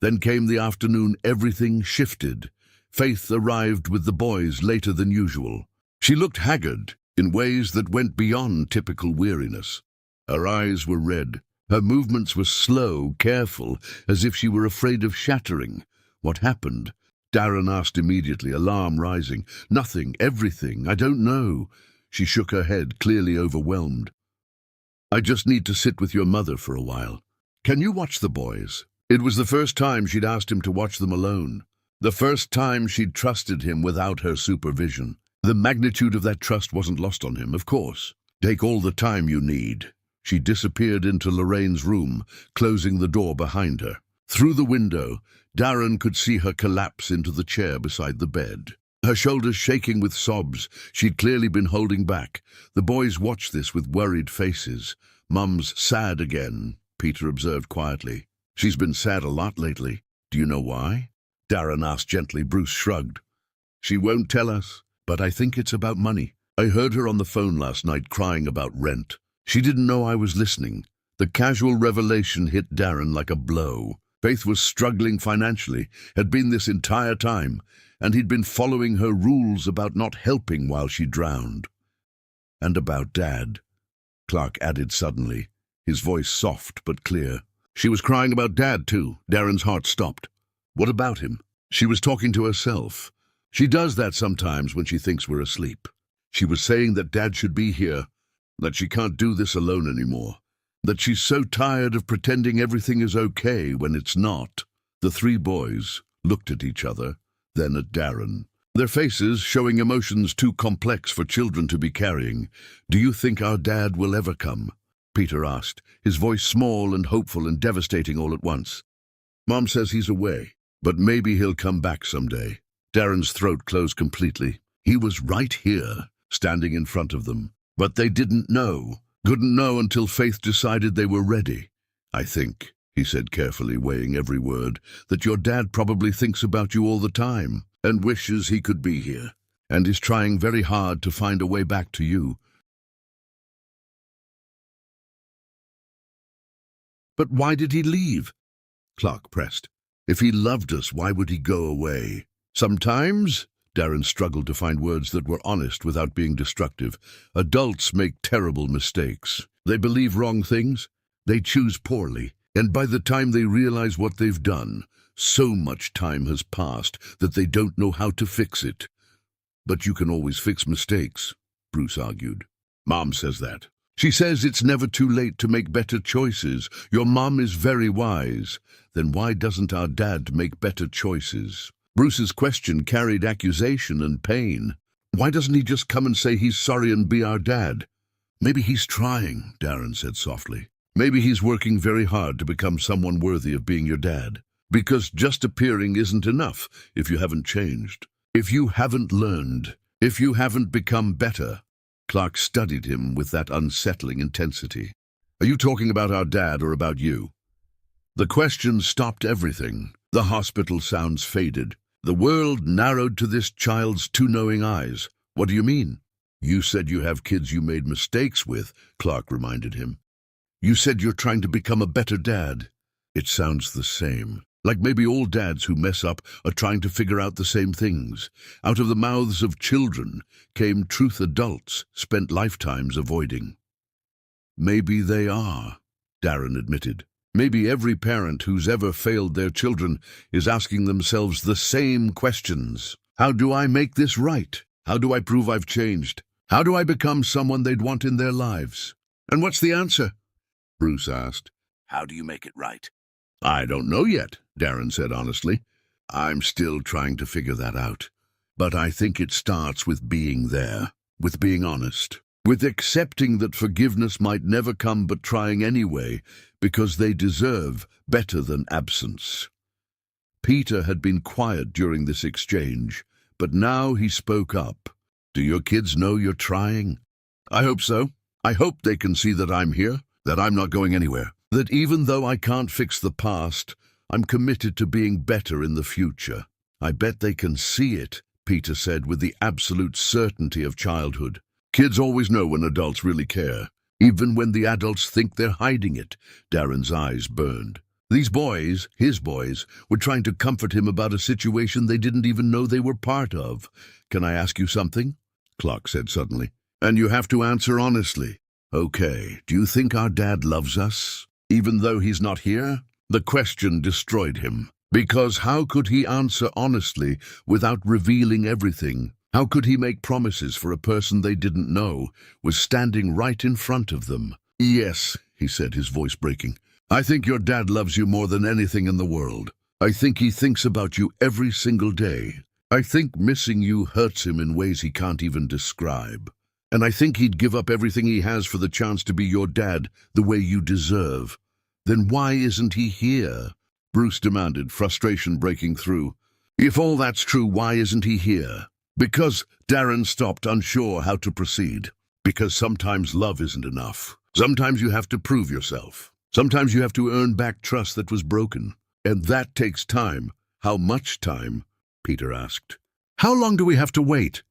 Then came the afternoon. Everything shifted. Faith arrived with the boys later than usual. She looked haggard, in ways that went beyond typical weariness. Her eyes were red. Her movements were slow, careful, as if she were afraid of shattering. What happened? Darren asked immediately, alarm rising. Nothing, everything, I don't know. She shook her head, clearly overwhelmed. "I just need to sit with your mother for a while. Can you watch the boys?" It was the first time she'd asked him to watch them alone. The first time she'd trusted him without her supervision. The magnitude of that trust wasn't lost on him, of course. "Take all the time you need." She disappeared into Lorraine's room, closing the door behind her. Through the window, Darren could see her collapse into the chair beside the bed. Her shoulders shaking with sobs she'd clearly been holding back. The boys watched this with worried faces. "Mum's sad again," Peter observed quietly. "She's been sad a lot lately. Do you know why?" Darren asked gently. Bruce shrugged. "She won't tell us, but I think it's about money. I heard her on the phone last night crying about rent. She didn't know I was listening." The casual revelation hit Darren like a blow. Faith was struggling financially, had been this entire time, and he'd been following her rules about not helping while she drowned. "And about Dad," Clark added suddenly, his voice soft but clear. "She was crying about Dad too." Darren's heart stopped. "What about him?" She was talking to herself. She does that sometimes when she thinks we're asleep. She was saying that Dad should be here, that she can't do this alone anymore, that she's so tired of pretending everything is okay when it's not. The three boys looked at each other, then at Darren, their faces showing emotions too complex for children to be carrying. "Do you think our Dad will ever come?" Peter asked, his voice small and hopeful and devastating all at once. "Mom says he's away, but maybe he'll come back someday." Darren's throat closed completely. He was right here, standing in front of them. But they didn't know, couldn't know until Faith decided they were ready. "I think," he said carefully, weighing every word, "that your dad probably thinks about you all the time, and wishes he could be here, and is trying very hard to find a way back to you." "But why did he leave?" Clark pressed. "If he loved us, why would he go away?" "Sometimes," Darren struggled to find words that were honest without being destructive, "adults make terrible mistakes. They believe wrong things, they choose poorly, and by the time they realize what they've done, so much time has passed that they don't know how to fix it." "But you can always fix mistakes," Bruce argued. "Mom says that. She says it's never too late to make better choices. Your mom is very wise. Then why doesn't our dad make better choices?" Bruce's question carried accusation and pain. "Why doesn't he just come and say he's sorry and be our dad?" "Maybe he's trying," Darren said softly. "Maybe he's working very hard to become someone worthy of being your dad. Because just appearing isn't enough if you haven't changed, if you haven't learned, if you haven't become better." Clark studied him with that unsettling intensity. "Are you talking about our dad or about you?" The question stopped everything. The hospital sounds faded. The world narrowed to this child's two knowing eyes. "What do you mean?" "You said you have kids you made mistakes with," Clark reminded him. "You said you're trying to become a better dad." It sounds the same. Like maybe all dads who mess up are trying to figure out the same things. Out of the mouths of children came truth adults spent lifetimes avoiding. "Maybe they are," Darren admitted. "Maybe every parent who's ever failed their children is asking themselves the same questions. How do I make this right? How do I prove I've changed? How do I become someone they'd want in their lives?" "And what's the answer?" Bruce asked. "How do you make it right?" "I don't know yet," Darren said honestly. "I'm still trying to figure that out. But I think it starts with being there, with being honest, with accepting that forgiveness might never come but trying anyway, because they deserve better than absence." Peter had been quiet during this exchange, but now he spoke up. "Do your kids know you're trying?" "I hope so. I hope they can see that I'm here, that I'm not going anywhere, that even though I can't fix the past, I'm committed to being better in the future." "I bet they can see it," Peter said with the absolute certainty of childhood. "Kids always know when adults really care, even when the adults think they're hiding it." Darren's eyes burned. These boys, his boys, were trying to comfort him about a situation they didn't even know they were part of. "Can I ask you something?" Clark said suddenly. "And you have to answer honestly." "Okay, do you think our dad loves us, even though he's not here?" The question destroyed him, because how could he answer honestly without revealing everything? How could he make promises for a person they didn't know was standing right in front of them? "Yes," he said, his voice breaking. "I think your dad loves you more than anything in the world. I think he thinks about you every single day. I think missing you hurts him in ways he can't even describe. And I think he'd give up everything he has for the chance to be your dad the way you deserve. Then why isn't he here?" Bruce demanded, frustration breaking through. "If all that's true, why isn't he here?" "Because," Darren stopped, unsure how to proceed. "Because sometimes love isn't enough. Sometimes you have to prove yourself. Sometimes you have to earn back trust that was broken. And that takes time." "How much time?" Peter asked. "How long do we have to wait?"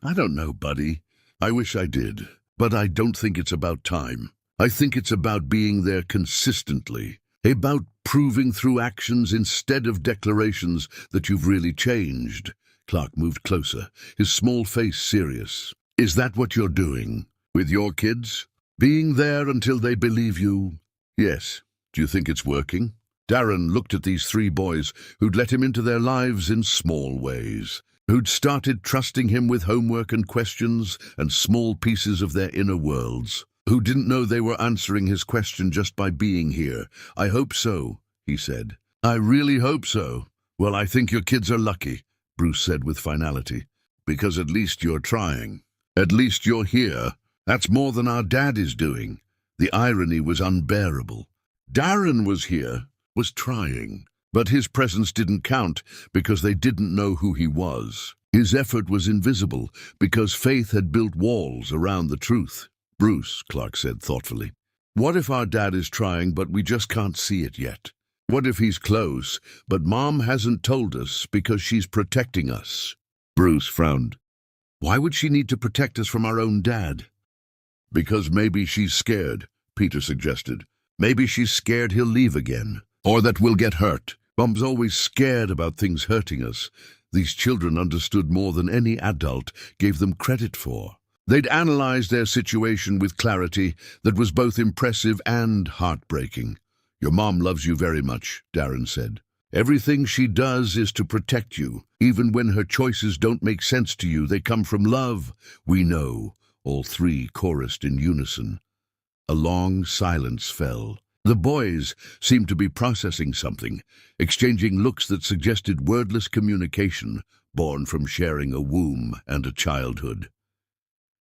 "I don't know, buddy. I wish I did. But I don't think it's about time. I think it's about being there consistently. About proving through actions instead of declarations that you've really changed." Clark moved closer, his small face serious. "Is that what you're doing? With your kids? Being there until they believe you?" "Yes. Do you think it's working?" Darren looked at these three boys who'd let him into their lives in small ways, who'd started trusting him with homework and questions and small pieces of their inner worlds, who didn't know they were answering his question just by being here. "I hope so," he said. "I really hope so." "Well, I think your kids are lucky," Bruce said with finality, "because at least you're trying. At least you're here. That's more than our dad is doing." The irony was unbearable. Darren was here, was trying, but his presence didn't count because they didn't know who he was. His effort was invisible because faith had built walls around the truth. "Bruce," Clark said thoughtfully, "what if our dad is trying but we just can't see it yet? What if he's close, but Mom hasn't told us because she's protecting us?" Bruce frowned. "Why would she need to protect us from our own dad?" "Because maybe she's scared," Peter suggested. "Maybe she's scared he'll leave again, or that we'll get hurt. Mom's always scared about things hurting us." These children understood more than any adult gave them credit for. They'd analyzed their situation with clarity that was both impressive and heartbreaking. "Your mom loves you very much," Darren said. "Everything she does is to protect you. Even when her choices don't make sense to you, they come from love." "We know," all three chorused in unison. A long silence fell. The boys seemed to be processing something, exchanging looks that suggested wordless communication born from sharing a womb and a childhood.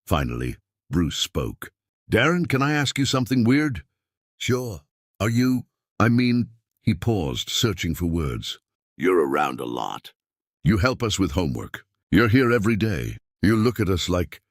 Finally, Bruce spoke. "Darren, can I ask you something weird?" "Sure. Are you—" He paused, searching for words. "You're around a lot. You help us with homework. You're here every day. You look at us like—"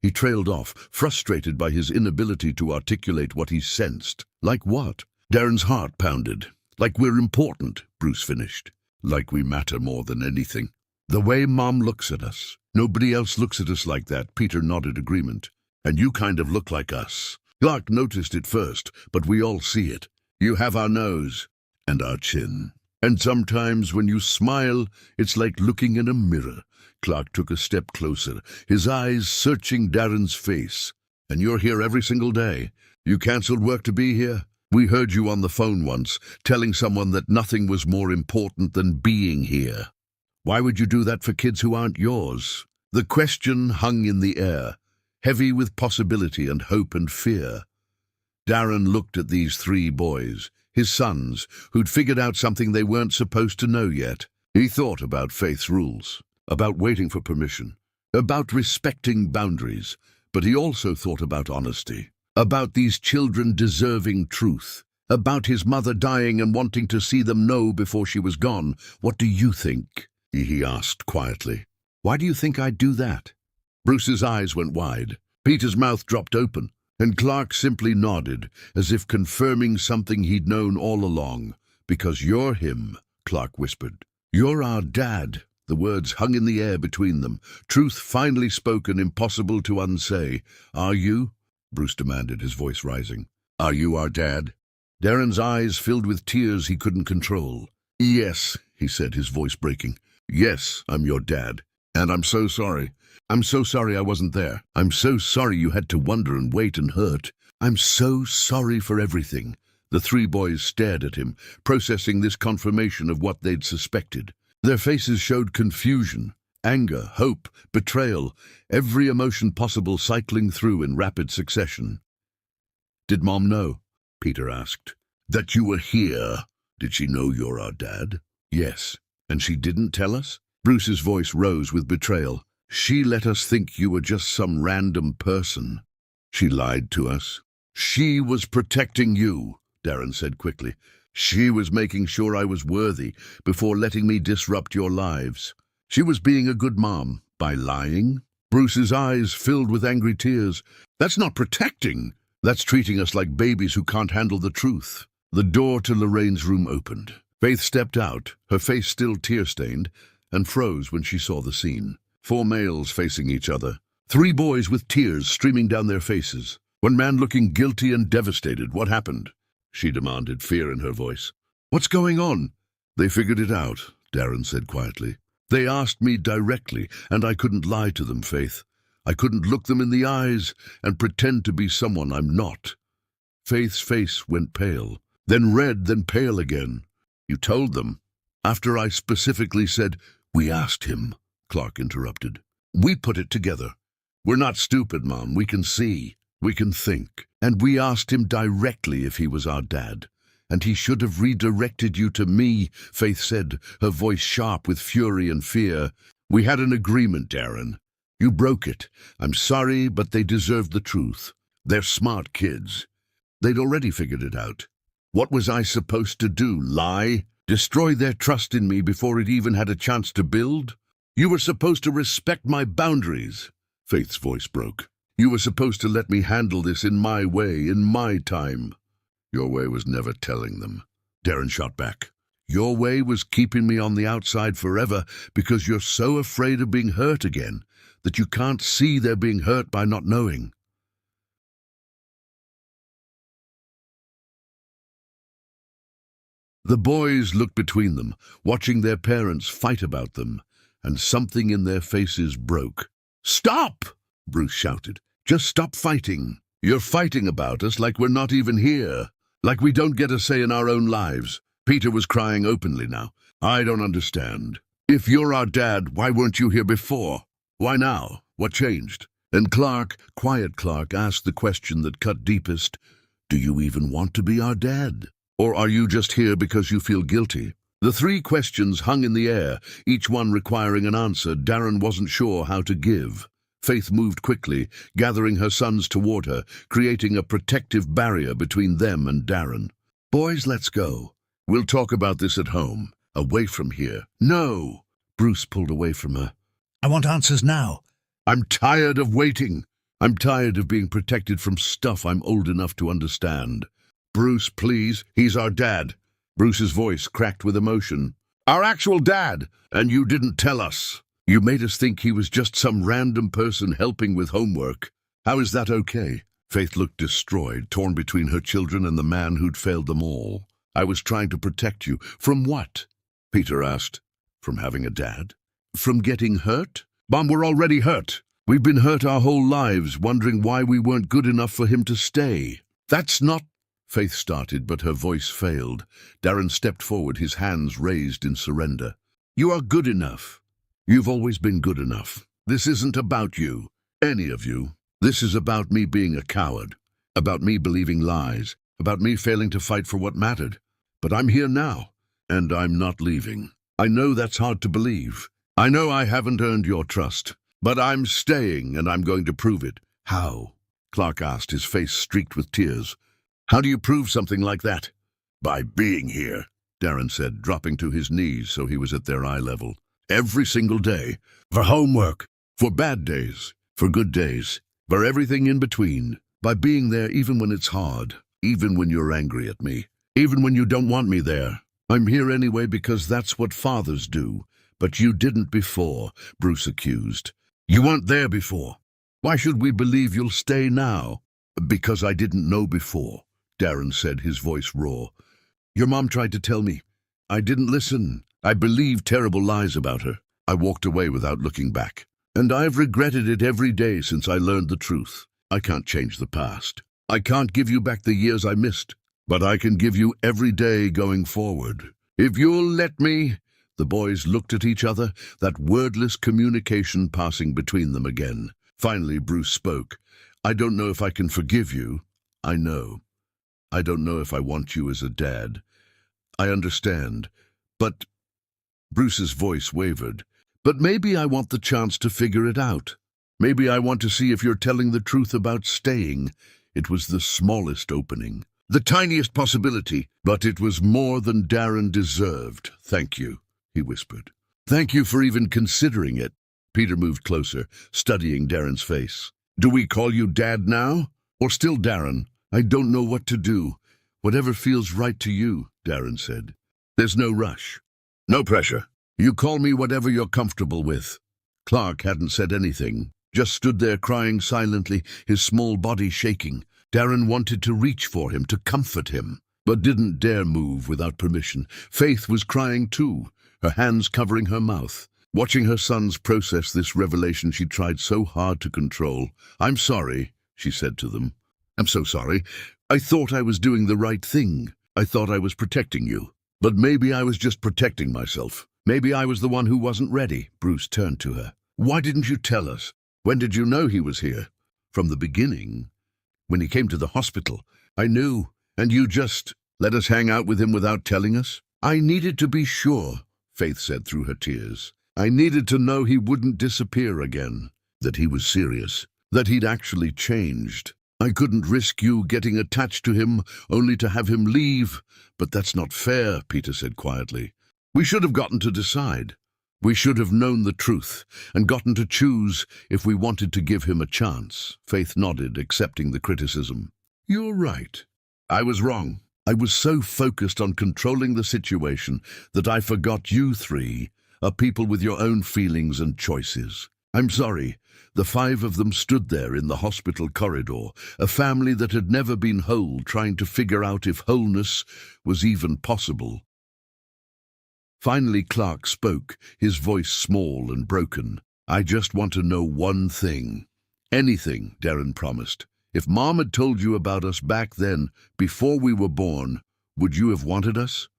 He trailed off, frustrated by his inability to articulate what he sensed. "Like what?" Darren's heart pounded. "Like we're important," Bruce finished. "Like we matter more than anything. The way Mom looks at us. Nobody else looks at us like that." Peter nodded agreement. "And you kind of look like us." Clark noticed it first, but we all see it. "You have our nose and our chin. And sometimes when you smile, it's like looking in a mirror." Clark took a step closer, his eyes searching Darren's face. "And you're here every single day. You canceled work to be here? We heard you on the phone once, telling someone that nothing was more important than being here. Why would you do that for kids who aren't yours?" The question hung in the air, heavy with possibility and hope and fear. Darren looked at these three boys, his sons, who'd figured out something they weren't supposed to know yet. He thought about faith's rules, about waiting for permission, about respecting boundaries, but he also thought about honesty, about these children deserving truth, about his mother dying and wanting to see them know before she was gone. "What do you think?" he asked quietly. "Why do you think I'd do that?" Bruce's eyes went wide. Peter's mouth dropped open, and Clark simply nodded, as if confirming something he'd known all along. "Because you're him," Clark whispered. "You're our dad." The words hung in the air between them, truth finally spoken, impossible to unsay. "Are you?" Bruce demanded, his voice rising. "Are you our dad?" Darren's eyes filled with tears he couldn't control. "Yes," he said, his voice breaking. "Yes, I'm your dad. And I'm so sorry. I'm so sorry I wasn't there. I'm so sorry you had to wonder and wait and hurt. I'm so sorry for everything." The three boys stared at him, processing this confirmation of what they'd suspected. Their faces showed confusion, anger, hope, betrayal, every emotion possible cycling through in rapid succession. "Did Mom know?" Peter asked. "That you were here. Did she know you're our dad?" "Yes." "And she didn't tell us?" Bruce's voice rose with betrayal. "She let us think you were just some random person. She lied to us." "She was protecting you," Darren said quickly. "She was making sure I was worthy before letting me disrupt your lives. She was being a good mom by lying." Bruce's eyes filled with angry tears. "That's not protecting. That's treating us like babies who can't handle the truth." The door to Lorraine's room opened. Faith stepped out, her face still tear-stained, and froze when she saw the scene. 4 males facing each other. 3 boys with tears streaming down their faces. One man looking guilty and devastated. "What happened?" she demanded, fear in her voice. "What's going on?" "They figured it out," Darren said quietly. "They asked me directly, and I couldn't lie to them, Faith. I couldn't look them in the eyes and pretend to be someone I'm not." Faith's face went pale, then red, then pale again. "You told them?" "After I specifically said, 'We asked him,'" Clark interrupted. "We put it together. We're not stupid, Mom. We can see. We can think. And we asked him directly if he was our dad. And he should have redirected you to me," Faith said, her voice sharp with fury and fear. "We had an agreement, Darren. You broke it. I'm sorry, but they deserved the truth. They're smart kids. They'd already figured it out. What was I supposed to do, lie? Destroy their trust in me before it even had a chance to build? You were supposed to respect my boundaries." Faith's voice broke. "You were supposed to let me handle this in my way, in my time." "Your way was never telling them," Darren shot back. "Your way was keeping me on the outside forever because you're so afraid of being hurt again that you can't see they're being hurt by not knowing." The boys looked between them, watching their parents fight about them, and something in their faces broke. "Stop!" Bruce shouted. "Just stop fighting. You're fighting about us like we're not even here, like we don't get a say in our own lives." Peter was crying openly now. "I don't understand. If you're our dad, why weren't you here before? Why now? What changed?" And Clark, quiet Clark, asked the question that cut deepest. "Do you even want to be our dad? Or are you just here because you feel guilty?" The 3 questions hung in the air, each one requiring an answer Darren wasn't sure how to give. Faith moved quickly, gathering her sons toward her, creating a protective barrier between them and Darren. "Boys, let's go. We'll talk about this at home, away from here." "No!" Bruce pulled away from her. "I want answers now." "I'm tired of waiting. I'm tired of being protected from stuff I'm old enough to understand. Bruce, please, he's our dad." Bruce's voice cracked with emotion. "Our actual dad, and you didn't tell us. You made us think he was just some random person helping with homework. How is that okay?" Faith looked destroyed, torn between her children and the man who'd failed them all. "I was trying to protect you. From what?" Peter asked. "From having a dad? From getting hurt?" "Mom, we're already hurt. We've been hurt our whole lives, wondering why we weren't good enough for him to stay." "That's not—" Faith started, but her voice failed. Darren stepped forward, his hands raised in surrender. "You are good enough. You've always been good enough. This isn't about you, any of you. This is about me being a coward, about me believing lies, about me failing to fight for what mattered. But I'm here now, and I'm not leaving. I know that's hard to believe. I know I haven't earned your trust, but I'm staying, and I'm going to prove it." "How?" Clark asked, his face streaked with tears. "How do you prove something like that?" "By being here," Darren said, dropping to his knees so he was at their eye level. "Every single day. For homework. For bad days. For good days. For everything in between. By being there even when it's hard. Even when you're angry at me. Even when you don't want me there. I'm here anyway because that's what fathers do. But you didn't before," Bruce accused. "You weren't there before. Why should we believe you'll stay now?" "Because I didn't know before," Darren said, his voice raw. "Your mom tried to tell me. I didn't listen. I believed terrible lies about her. I walked away without looking back. And I've regretted it every day since I learned the truth. I can't change the past. I can't give you back the years I missed. But I can give you every day going forward. If you'll let me, The boys looked at each other, that wordless communication passing between them again. Finally, Bruce spoke. "I don't know if I can forgive you. I know. I don't know if I want you as a dad. I understand. But—" Bruce's voice wavered. "But maybe I want the chance to figure it out. Maybe I want to see if you're telling the truth about staying." It was the smallest opening, the tiniest possibility, but it was more than Darren deserved. "Thank you," he whispered. "Thank you for even considering it." Peter moved closer, studying Darren's face. "Do we call you Dad now? Or still Darren? I don't know what to do. Whatever feels right to you," Darren said. "There's no rush. No pressure. You call me whatever you're comfortable with." Clark hadn't said anything, just stood there crying silently, his small body shaking. Darren wanted to reach for him, to comfort him, but didn't dare move without permission. Faith was crying too, her hands covering her mouth, watching her sons process this revelation she tried so hard to control. "I'm sorry," she said to them. "I'm so sorry. I thought I was doing the right thing. I thought I was protecting you. But maybe I was just protecting myself. Maybe I was the one who wasn't ready." Bruce turned to her. "Why didn't you tell us? When did you know he was here?" "From the beginning. When he came to the hospital. I knew, and you just let us hang out with him without telling us?" "I needed to be sure," Faith said through her tears. "I needed to know he wouldn't disappear again, that he was serious, that he'd actually changed. I couldn't risk you getting attached to him only to have him leave." "But that's not fair," Peter said quietly. "We should have gotten to decide. We should have known the truth and gotten to choose if we wanted to give him a chance." Faith nodded, accepting the criticism. "You're right. I was wrong. I was so focused on controlling the situation that I forgot you three are people with your own feelings and choices. I'm sorry." The five of them stood there in the hospital corridor, a family that had never been whole, trying to figure out if wholeness was even possible. Finally Clark spoke, his voice small and broken. "I just want to know one thing." "Anything," Darren promised. "If Mom had told you about us back then, before we were born, would you have wanted us?"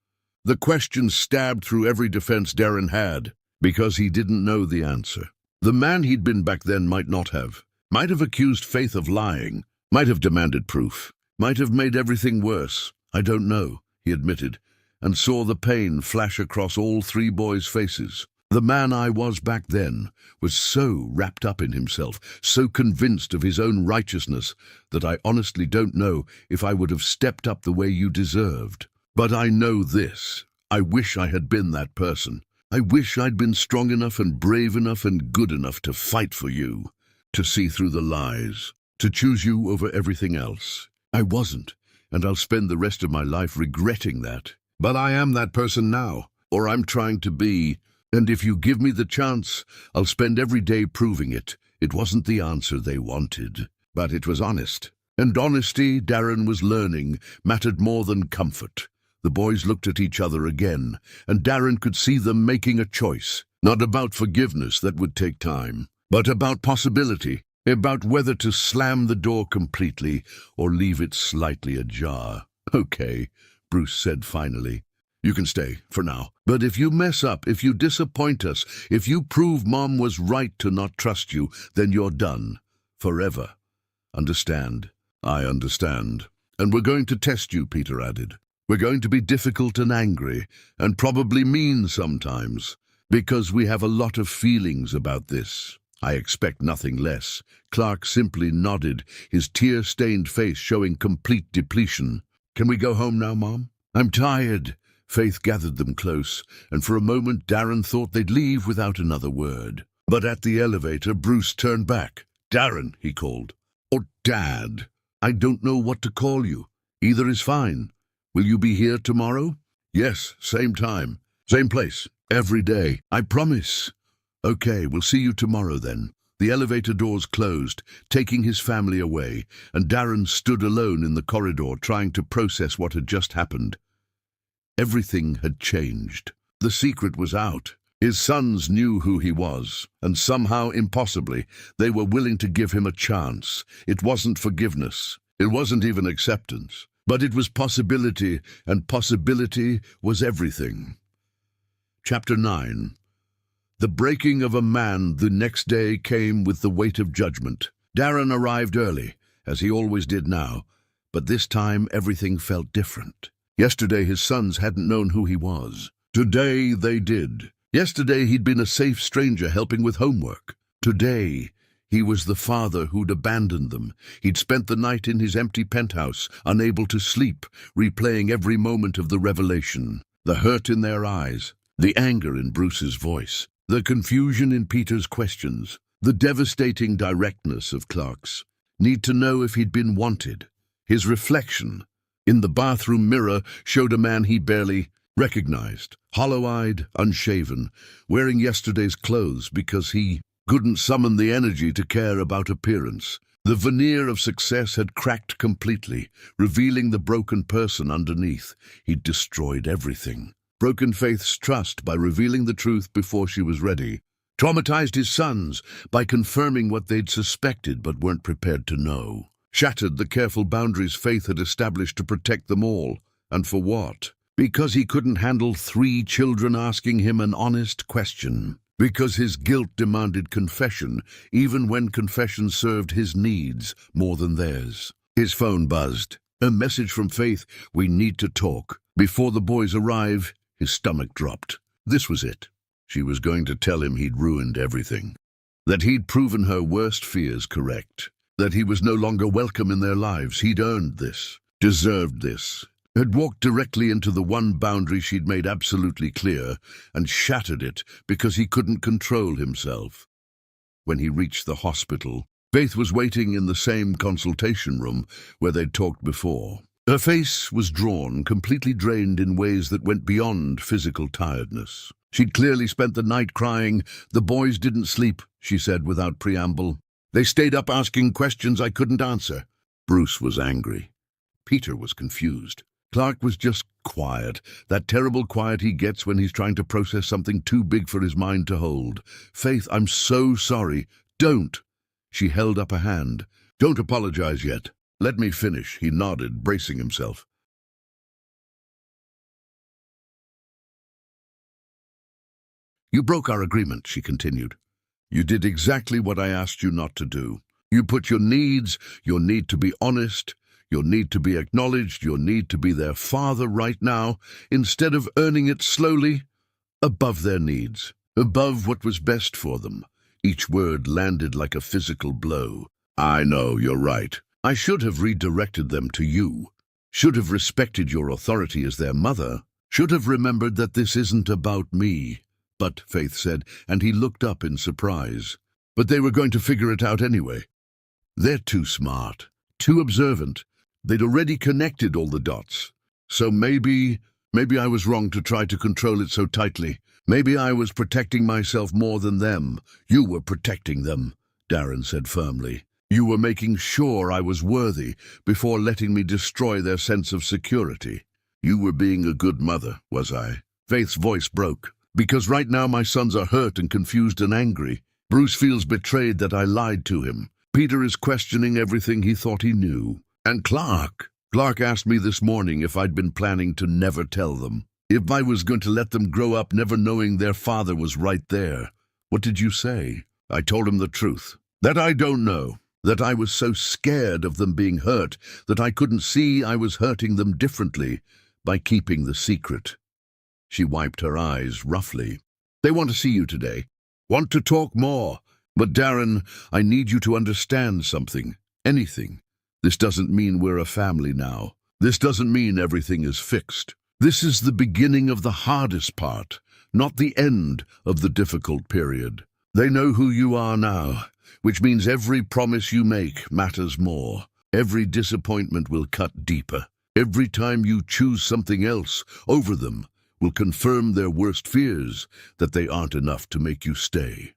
The question stabbed through every defense Darren had, because he didn't know the answer. The man he'd been back then might not have. Might have accused Faith of lying. Might have demanded proof. Might have made everything worse. "I don't know," he admitted, and saw the pain flash across all three boys' faces. "The man I was back then was so wrapped up in himself, so convinced of his own righteousness, that I honestly don't know if I would have stepped up the way you deserved. But I know this. I wish I had been that person. I wish I'd been strong enough and brave enough and good enough to fight for you, to see through the lies, to choose you over everything else. I wasn't, and I'll spend the rest of my life regretting that. But I am that person now, or I'm trying to be, and if you give me the chance, I'll spend every day proving it. It wasn't the answer they wanted, but it was honest. And honesty, Darren was learning, mattered more than comfort." The boys looked at each other again, and Darren could see them making a choice, not about forgiveness that would take time, but about possibility, about whether to slam the door completely or leave it slightly ajar. "Okay," Bruce said finally. "You can stay, for now. But if you mess up, if you disappoint us, if you prove Mom was right to not trust you, then you're done. Forever. Understand?" "I understand. And we're going to test you," Peter added. "We're going to be difficult and angry, and probably mean sometimes, because we have a lot of feelings about this. I expect nothing less." Clark simply nodded, his tear-stained face showing complete depletion. "Can we go home now, Mom?" "I'm tired." Faith gathered them close, and for a moment Darren thought they'd leave without another word. But at the elevator, Bruce turned back. "Darren," he called. "Or Dad. I don't know what to call you. Either is fine. Will you be here tomorrow?" "Yes, same time, same place, every day. I promise." "Okay, we'll see you tomorrow then." The elevator doors closed, taking his family away, and Darren stood alone in the corridor trying to process what had just happened. Everything had changed. The secret was out. His sons knew who he was, and somehow, impossibly, they were willing to give him a chance. It wasn't forgiveness. It wasn't even acceptance. But it was possibility, and possibility was everything. Chapter 9. The breaking of a man the next day came with the weight of judgment. Darren arrived early, as he always did now, but this time everything felt different. Yesterday his sons hadn't known who he was. Today they did. Yesterday he'd been a safe stranger helping with homework. Today he was the father who'd abandoned them. He'd spent the night in his empty penthouse, unable to sleep, replaying every moment of the revelation. The hurt in their eyes, the anger in Bruce's voice, the confusion in Peter's questions, the devastating directness of Clark's need to know if he'd been wanted. His reflection in the bathroom mirror showed a man he barely recognized, hollow-eyed, unshaven, wearing yesterday's clothes because he couldn't summon the energy to care about appearance. The veneer of success had cracked completely, revealing the broken person underneath. He'd destroyed everything. Broken Faith's trust by revealing the truth before she was ready. Traumatized his sons by confirming what they'd suspected but weren't prepared to know. Shattered the careful boundaries Faith had established to protect them all. And for what? Because he couldn't handle 3 children asking him an honest question. Because his guilt demanded confession, even when confession served his needs more than theirs. His phone buzzed. A message from Faith: "We need to talk." Before the boys arrive, his stomach dropped. This was it. She was going to tell him he'd ruined everything. That he'd proven her worst fears correct. That he was no longer welcome in their lives. He'd earned this, deserved this. Had walked directly into the one boundary she'd made absolutely clear and shattered it because he couldn't control himself. When he reached the hospital, Faith was waiting in the same consultation room where they'd talked before. Her face was drawn, completely drained in ways that went beyond physical tiredness. She'd clearly spent the night crying. "The boys didn't sleep," she said without preamble. "They stayed up asking questions I couldn't answer." Bruce was angry. Peter was confused. Clark was just quiet, that terrible quiet he gets when he's trying to process something too big for his mind to hold. "Faith, I'm so sorry." "Don't." She held up a hand. "Don't apologize yet. Let me finish." He nodded, bracing himself. "You broke our agreement," she continued. "You did exactly what I asked you not to do. You put your needs, your need to be honest, your need to be acknowledged, your need to be their father right now, instead of earning it slowly, above their needs, above what was best for them." Each word landed like a physical blow. "I know, you're right. I should have redirected them to you. Should have respected your authority as their mother. Should have remembered that this isn't about me." "But," Faith said, and he looked up in surprise. "But they were going to figure it out anyway. They're too smart, too observant. They'd already connected all the dots. So maybe I was wrong to try to control it so tightly. Maybe I was protecting myself more than them." "You were protecting them," Darren said firmly. "You were making sure I was worthy before letting me destroy their sense of security." "You were being a good mother, was I?" Faith's voice broke. "Because right now my sons are hurt and confused and angry. Bruce feels betrayed that I lied to him. Peter is questioning everything he thought he knew. And Clark asked me this morning if I'd been planning to never tell them. If I was going to let them grow up never knowing their father was right there. What did you say?" "I told him the truth. That I don't know. That I was so scared of them being hurt that I couldn't see I was hurting them differently by keeping the secret." She wiped her eyes roughly. "They want to see you today. Want to talk more. But Darren, I need you to understand something. Anything. This doesn't mean we're a family now. This doesn't mean everything is fixed. This is the beginning of the hardest part, not the end of the difficult period. They know who you are now, which means every promise you make matters more. Every disappointment will cut deeper. Every time you choose something else over them will confirm their worst fears, that they aren't enough to make you stay."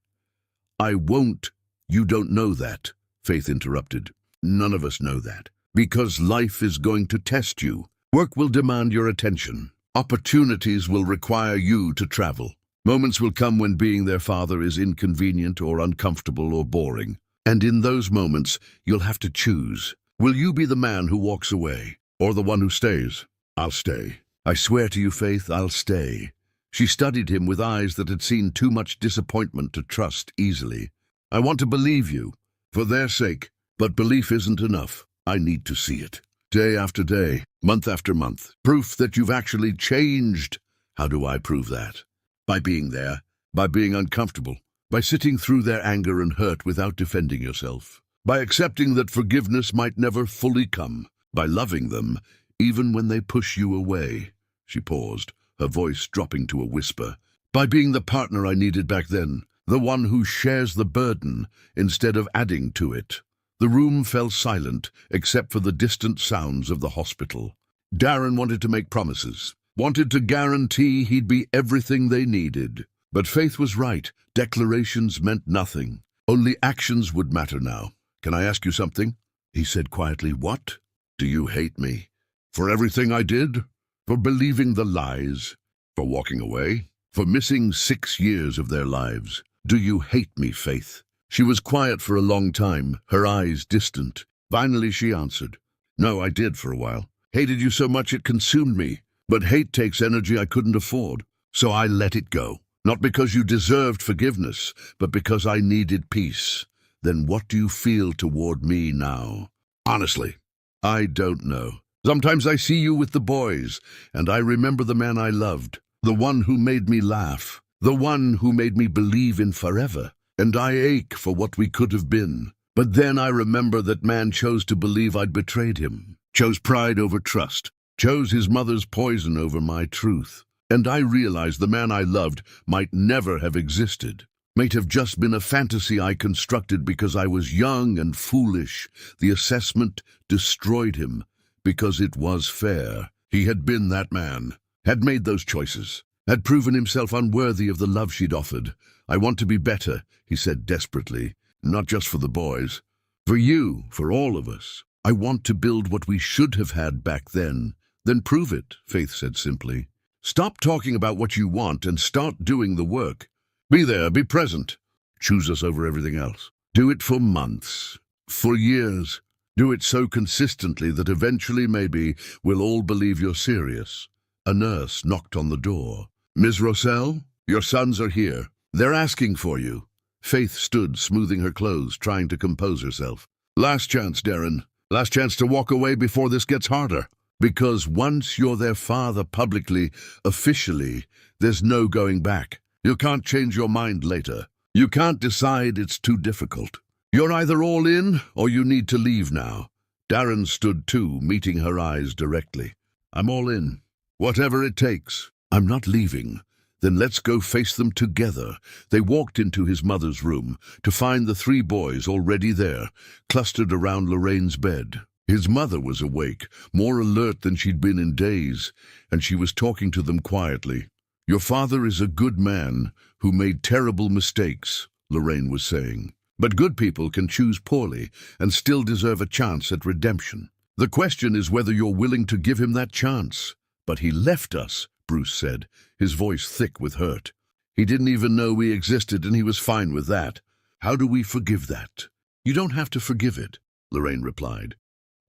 "I won't." "You don't know that," Faith interrupted. "None of us know that. Because life is going to test you. Work will demand your attention. Opportunities will require you to travel. Moments will come when being their father is inconvenient or uncomfortable or boring. And in those moments, you'll have to choose. Will you be the man who walks away, or the one who stays?" "I'll stay. I swear to you, Faith, I'll stay." She studied him with eyes that had seen too much disappointment to trust easily. I want to believe you, for their sake, but belief isn't enough. I need to see it. Day after day, month after month. Proof that you've actually changed. How do I prove that? By being there, by being uncomfortable, by sitting through their anger and hurt without defending yourself, by accepting that forgiveness might never fully come, by loving them even when they push you away. She paused, her voice dropping to a whisper. By being the partner I needed back then, the one who shares the burden instead of adding to it. The room fell silent except for the distant sounds of the hospital. Darren wanted to make promises, wanted to guarantee he'd be everything they needed. But Faith was right. Declarations meant nothing. Only actions would matter now. Can I ask you something? He said quietly. What? Do you hate me? For everything I did? For believing the lies? For walking away? For missing 6 years of their lives? Do you hate me, Faith? She was quiet for a long time, her eyes distant. Finally she answered. No, I did for a while. Hated you so much it consumed me. But hate takes energy I couldn't afford. So I let it go. Not because you deserved forgiveness, but because I needed peace. Then what do you feel toward me now? Honestly, I don't know. Sometimes I see you with the boys, and I remember the man I loved, the one who made me laugh, the one who made me believe in forever, and I ache for what we could have been. But then I remember that man chose to believe I'd betrayed him, chose pride over trust, chose his mother's poison over my truth. And I realized the man I loved might never have existed, might have just been a fantasy I constructed because I was young and foolish. The assessment destroyed him. Because it was fair. He had been that man, had made those choices, had proven himself unworthy of the love she'd offered. I want to be better, he said desperately, not just for the boys, for you, for all of us. I want to build what we should have had back then. Then prove it, Faith said simply. Stop talking about what you want and start doing the work. Be there, be present. Choose us over everything else. Do it for months, for years. Do it so consistently that eventually maybe we'll all believe you're serious. A nurse knocked on the door. Ms. Rossell, your sons are here. They're asking for you. Faith stood, smoothing her clothes, trying to compose herself. Last chance, Darren. Last chance to walk away before this gets harder. Because once you're their father publicly, officially, there's no going back. You can't change your mind later. You can't decide it's too difficult. You're either all in, or you need to leave now. Darren stood too, meeting her eyes directly. I'm all in. Whatever it takes. I'm not leaving. Then let's go face them together. They walked into his mother's room to find the 3 boys already there, clustered around Lorraine's bed. His mother was awake, more alert than she'd been in days, and she was talking to them quietly. Your father is a good man who made terrible mistakes, Lorraine was saying. But good people can choose poorly and still deserve a chance at redemption. The question is whether you're willing to give him that chance. But he left us, Bruce said, his voice thick with hurt. He didn't even know we existed, and he was fine with that. How do we forgive that? You don't have to forgive it, Lorraine replied.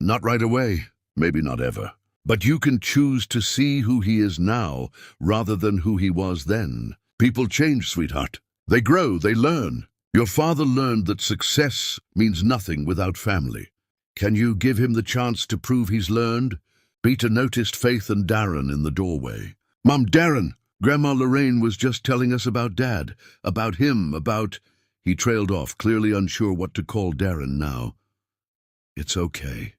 Not right away, maybe not ever. But you can choose to see who he is now rather than who he was then. People change, sweetheart. They grow, they learn. Your father learned that success means nothing without family. Can you give him the chance to prove he's learned? Peter noticed Faith and Darren in the doorway. Mom, Darren, Grandma Lorraine was just telling us about Dad, about him, about... He trailed off, clearly unsure what to call Darren now. It's okay,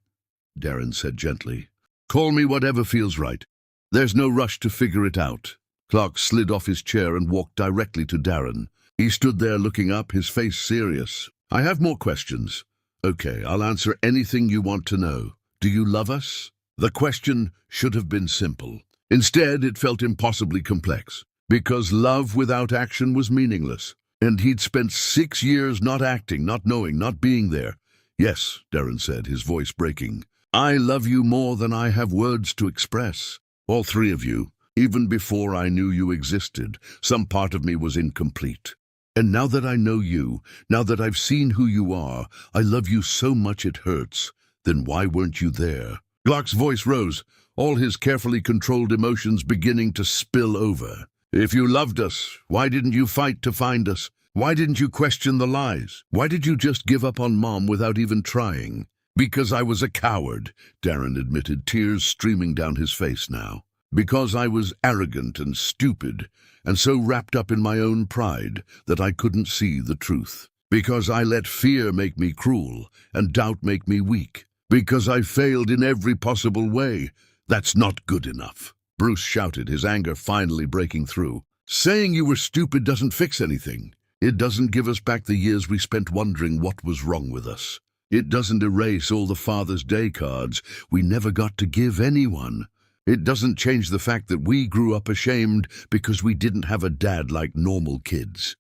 Darren said gently. Call me whatever feels right. There's no rush to figure it out. Clark slid off his chair and walked directly to Darren. He stood there looking up, his face serious. I have more questions. Okay, I'll answer anything you want to know. Do you love us? The question should have been simple. Instead, it felt impossibly complex, because love without action was meaningless. And he'd spent 6 years not acting, not knowing, not being there. Yes, Darren said, his voice breaking. I love you more than I have words to express. All 3 of you. Even before I knew you existed, some part of me was incomplete. And now that I know you, now that I've seen who you are, I love you so much it hurts. Then why weren't you there? Clark's voice rose, all his carefully controlled emotions beginning to spill over. If you loved us, why didn't you fight to find us? Why didn't you question the lies? Why did you just give up on Mom without even trying? Because I was a coward, Darren admitted, tears streaming down his face now. Because I was arrogant and stupid, and so wrapped up in my own pride that I couldn't see the truth. Because I let fear make me cruel, and doubt make me weak. Because I failed in every possible way. That's not good enough, Bruce shouted, his anger finally breaking through. Saying you were stupid doesn't fix anything. It doesn't give us back the years we spent wondering what was wrong with us. It doesn't erase all the Father's Day cards we never got to give anyone. It doesn't change the fact that we grew up ashamed because we didn't have a dad like normal kids.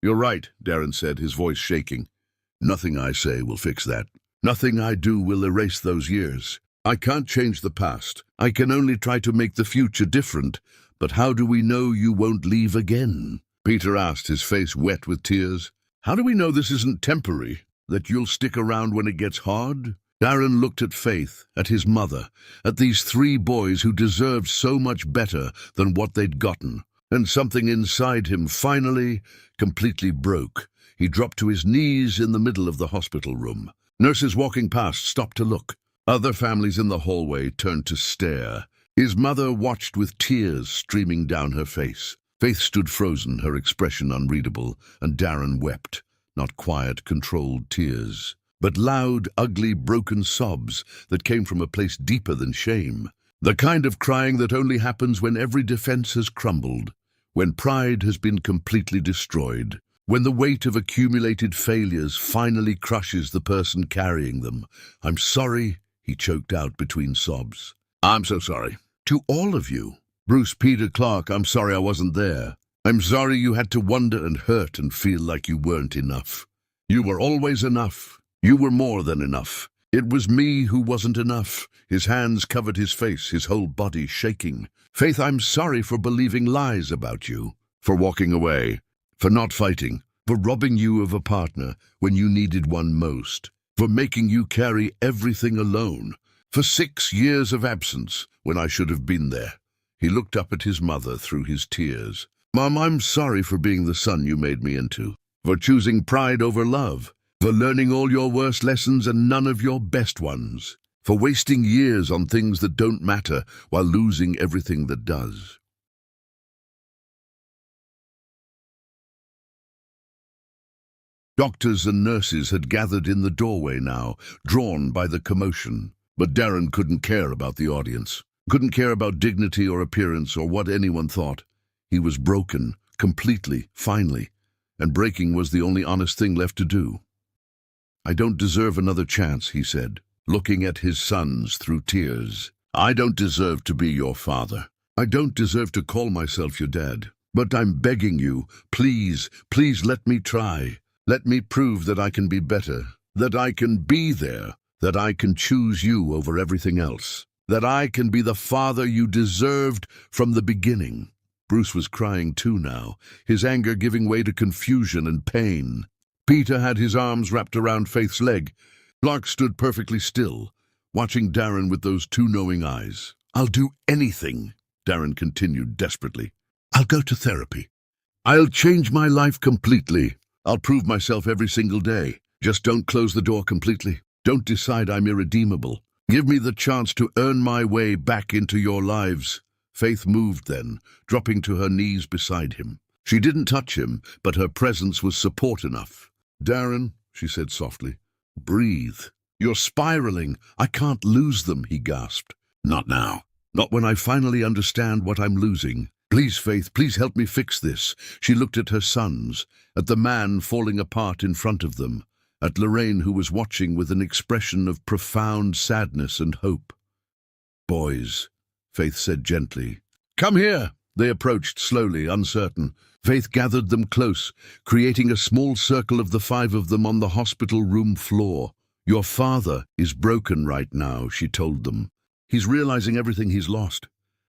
You're right, Darren said, his voice shaking. Nothing I say will fix that. Nothing I do will erase those years. I can't change the past. I can only try to make the future different. But how do we know you won't leave again? Peter asked, his face wet with tears. How do we know this isn't temporary? That you'll stick around when it gets hard? Darren looked at Faith, at his mother, at these 3 boys who deserved so much better than what they'd gotten. And something inside him finally, completely broke. He dropped to his knees in the middle of the hospital room. Nurses walking past stopped to look. Other families in the hallway turned to stare. His mother watched with tears streaming down her face. Faith stood frozen, her expression unreadable, and Darren wept. Not quiet, controlled tears, but loud, ugly, broken sobs that came from a place deeper than shame. The kind of crying that only happens when every defense has crumbled, when pride has been completely destroyed, when the weight of accumulated failures finally crushes the person carrying them. I'm sorry, he choked out between sobs. I'm so sorry. To all of you. Bruce Peter Clark, I'm sorry I wasn't there. I'm sorry you had to wonder and hurt and feel like you weren't enough. You were always enough. You were more than enough. It was me who wasn't enough. His hands covered his face, his whole body shaking. Faith, I'm sorry for believing lies about you, for walking away, for not fighting, for robbing you of a partner when you needed one most, for making you carry everything alone, for 6 years of absence when I should have been there. He looked up at his mother through his tears. Mom, I'm sorry for being the son you made me into, for choosing pride over love, for learning all your worst lessons and none of your best ones, for wasting years on things that don't matter while losing everything that does. Doctors and nurses had gathered in the doorway now, drawn by the commotion. But Darren couldn't care about the audience, couldn't care about dignity or appearance or what anyone thought. He was broken, completely, finally, and breaking was the only honest thing left to do. I don't deserve another chance, he said, looking at his sons through tears. I don't deserve to be your father. I don't deserve to call myself your dad. But I'm begging you, please, please let me try. Let me prove that I can be better, that I can be there, that I can choose you over everything else, that I can be the father you deserved from the beginning. Bruce was crying too now, his anger giving way to confusion and pain. Peter had his arms wrapped around Faith's leg. Clark stood perfectly still, watching Darren with those 2 knowing eyes. I'll do anything, Darren continued desperately. I'll go to therapy. I'll change my life completely. I'll prove myself every single day. Just don't close the door completely. Don't decide I'm irredeemable. Give me the chance to earn my way back into your lives. Faith moved then, dropping to her knees beside him. She didn't touch him, but her presence was support enough. Darren, she said softly, breathe. You're spiraling. I can't lose them, he gasped. Not now. Not when I finally understand what I'm losing. Please, Faith, please help me fix this. She looked at her sons, at the man falling apart in front of them, at Lorraine, who was watching with an expression of profound sadness and hope. Boys, Faith said gently. Come here. They approached slowly, uncertain. Faith gathered them close, creating a small circle of the 5 of them on the hospital room floor. Your father is broken right now, she told them. He's realizing everything he's lost,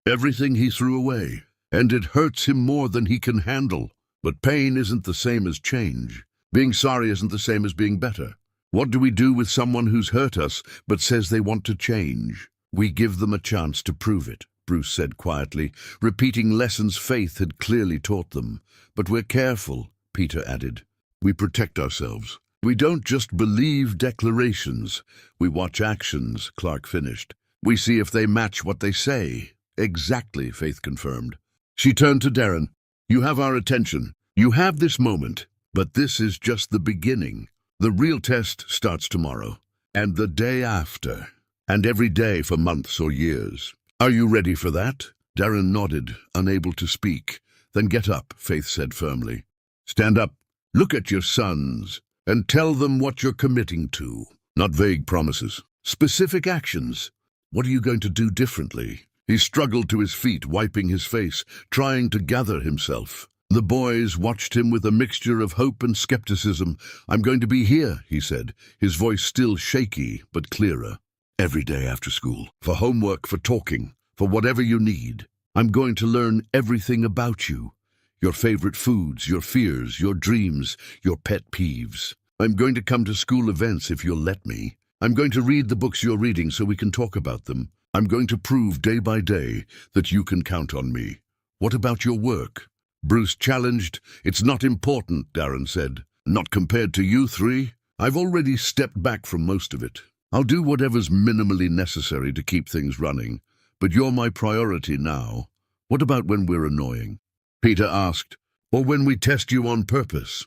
everything he threw away, and it hurts him more than he can handle. But pain isn't the same as change. Being sorry isn't the same as being better. What do we do with someone who's hurt us but says they want to change? We give them a chance to prove it. Bruce said quietly, repeating lessons Faith had clearly taught them. But we're careful, Peter added. We protect ourselves. We don't just believe declarations. We watch actions, Clark finished. We see if they match what they say. Exactly, Faith confirmed. She turned to Darren. You have our attention. You have this moment. But this is just the beginning. The real test starts tomorrow. And the day after. And every day for months or years. Are you ready for that? Darren nodded, unable to speak. Then get up, Faith said firmly. Stand up. Look at your sons. And tell them what you're committing to. Not vague promises. Specific actions. What are you going to do differently? He struggled to his feet, wiping his face, trying to gather himself. The boys watched him with a mixture of hope and skepticism. I'm going to be here, he said, his voice still shaky but clearer. Every day after school. For homework, for talking, for whatever you need. I'm going to learn everything about you. Your favorite foods, your fears, your dreams, your pet peeves. I'm going to come to school events if you'll let me. I'm going to read the books you're reading so we can talk about them. I'm going to prove day by day that you can count on me. What about your work? Bruce challenged. It's not important, Darren said. Not compared to you three. I've already stepped back from most of it. I'll do whatever's minimally necessary to keep things running. But you're my priority now. What about when we're annoying? Peter asked. Or when we test you on purpose?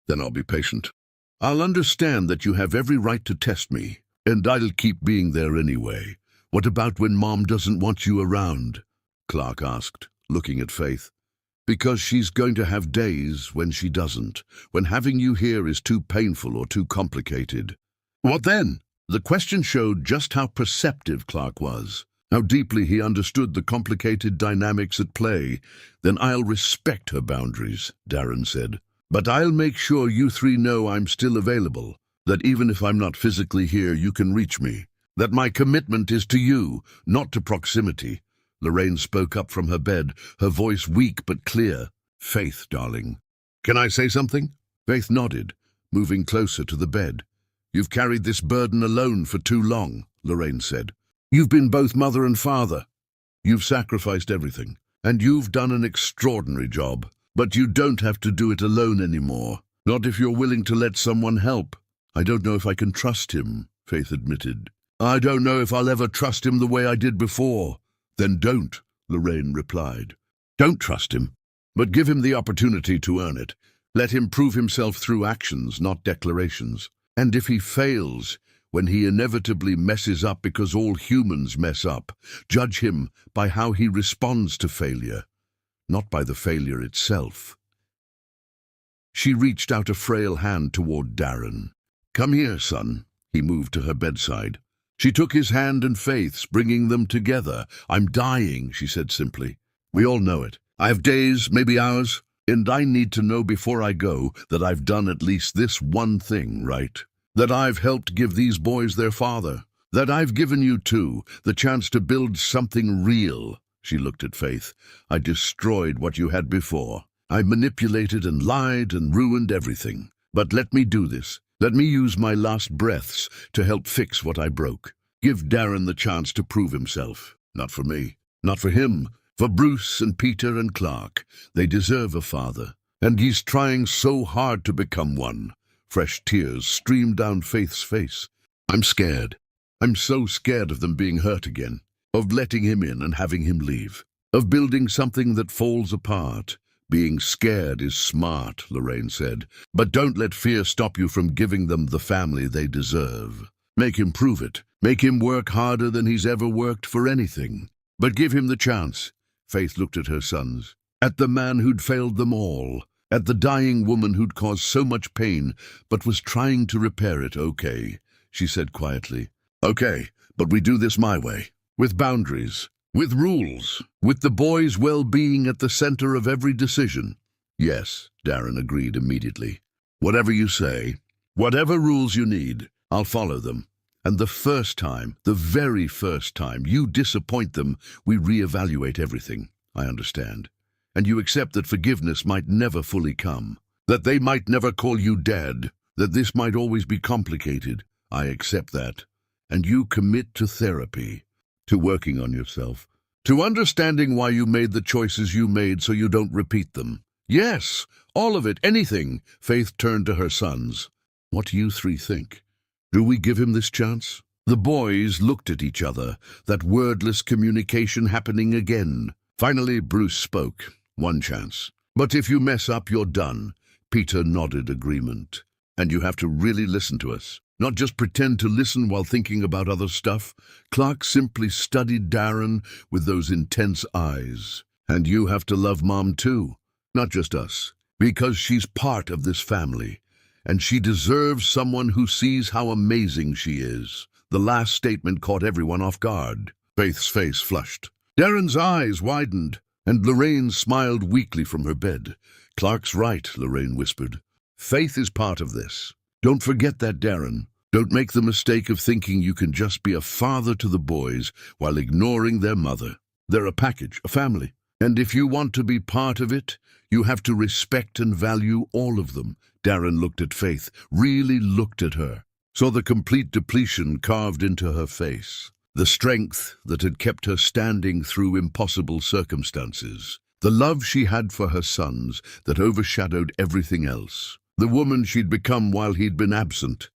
Then I'll be patient. I'll understand that you have every right to test me, and I'll keep being there anyway. What about when Mom doesn't want you around? Clark asked, looking at Faith. Because she's going to have days when she doesn't, when having you here is too painful or too complicated. What then? The question showed just how perceptive Clark was, how deeply he understood the complicated dynamics at play. Then I'll respect her boundaries, Darren said. But I'll make sure you three know I'm still available, that even if I'm not physically here, you can reach me, that my commitment is to you, not to proximity. Lorraine spoke up from her bed, her voice weak but clear. Faith, darling. Can I say something? Faith nodded, moving closer to the bed. You've carried this burden alone for too long, Lorraine said. You've been both mother and father. You've sacrificed everything, and you've done an extraordinary job. But you don't have to do it alone anymore. Not if you're willing to let someone help. I don't know if I can trust him, Faith admitted. I don't know if I'll ever trust him the way I did before. Then don't, Lorraine replied. Don't trust him, but give him the opportunity to earn it. Let him prove himself through actions, not declarations. And if he fails, when he inevitably messes up because all humans mess up, judge him by how he responds to failure, not by the failure itself. She reached out a frail hand toward Darren. Come here, son. He moved to her bedside. She took his hand and Faith's, bringing them together. I'm dying, she said simply. We all know it. I have days, maybe hours, and I need to know before I go that I've done at least this one thing right. That I've helped give these boys their father. That I've given you two the chance to build something real. She looked at Faith. I destroyed what you had before. I manipulated and lied and ruined everything. But let me do this. Let me use my last breaths to help fix what I broke. Give Darren the chance to prove himself. Not for me. Not for him. For Bruce and Peter and Clark. They deserve a father. And he's trying so hard to become one. Fresh tears streamed down Faith's face. I'm scared. I'm so scared of them being hurt again. Of letting him in and having him leave. Of building something that falls apart. Being scared is smart, Lorraine said. But don't let fear stop you from giving them the family they deserve. Make him prove it. Make him work harder than he's ever worked for anything. But give him the chance. Faith looked at her sons. At the man who'd failed them all. At the dying woman who'd caused so much pain, but was trying to repair it. Okay, she said quietly. Okay, but we do this my way. With boundaries. With rules. With the boys' well-being at the center of every decision. Yes, Darren agreed immediately. Whatever you say, whatever rules you need, I'll follow them. And the first time, the very first time, you disappoint them, we reevaluate everything. I understand. And you accept that forgiveness might never fully come. That they might never call you dad. That this might always be complicated. I accept that. And you commit to therapy. To working on yourself. To understanding why you made the choices you made so you don't repeat them. Yes, all of it, anything. Faith turned to her sons. What do you three think? Do we give him this chance? The boys looked at each other, that wordless communication happening again. Finally, Bruce spoke. One chance. But if you mess up, you're done. Peter nodded agreement. And you have to really listen to us. Not just pretend to listen while thinking about other stuff. Clark simply studied Darren with those intense eyes. And you have to love Mom too, not just us. Because she's part of this family. And she deserves someone who sees how amazing she is. The last statement caught everyone off guard. Faith's face flushed. Darren's eyes widened, and Lorraine smiled weakly from her bed. Clark's right, Lorraine whispered. Faith is part of this. Don't forget that, Darren. Don't make the mistake of thinking you can just be a father to the boys while ignoring their mother. They're a package, a family. And if you want to be part of it, you have to respect and value all of them. Darren looked at Faith, really looked at her. Saw the complete depletion carved into her face. The strength that had kept her standing through impossible circumstances. The love she had for her sons that overshadowed everything else. The woman she'd become while he'd been absent.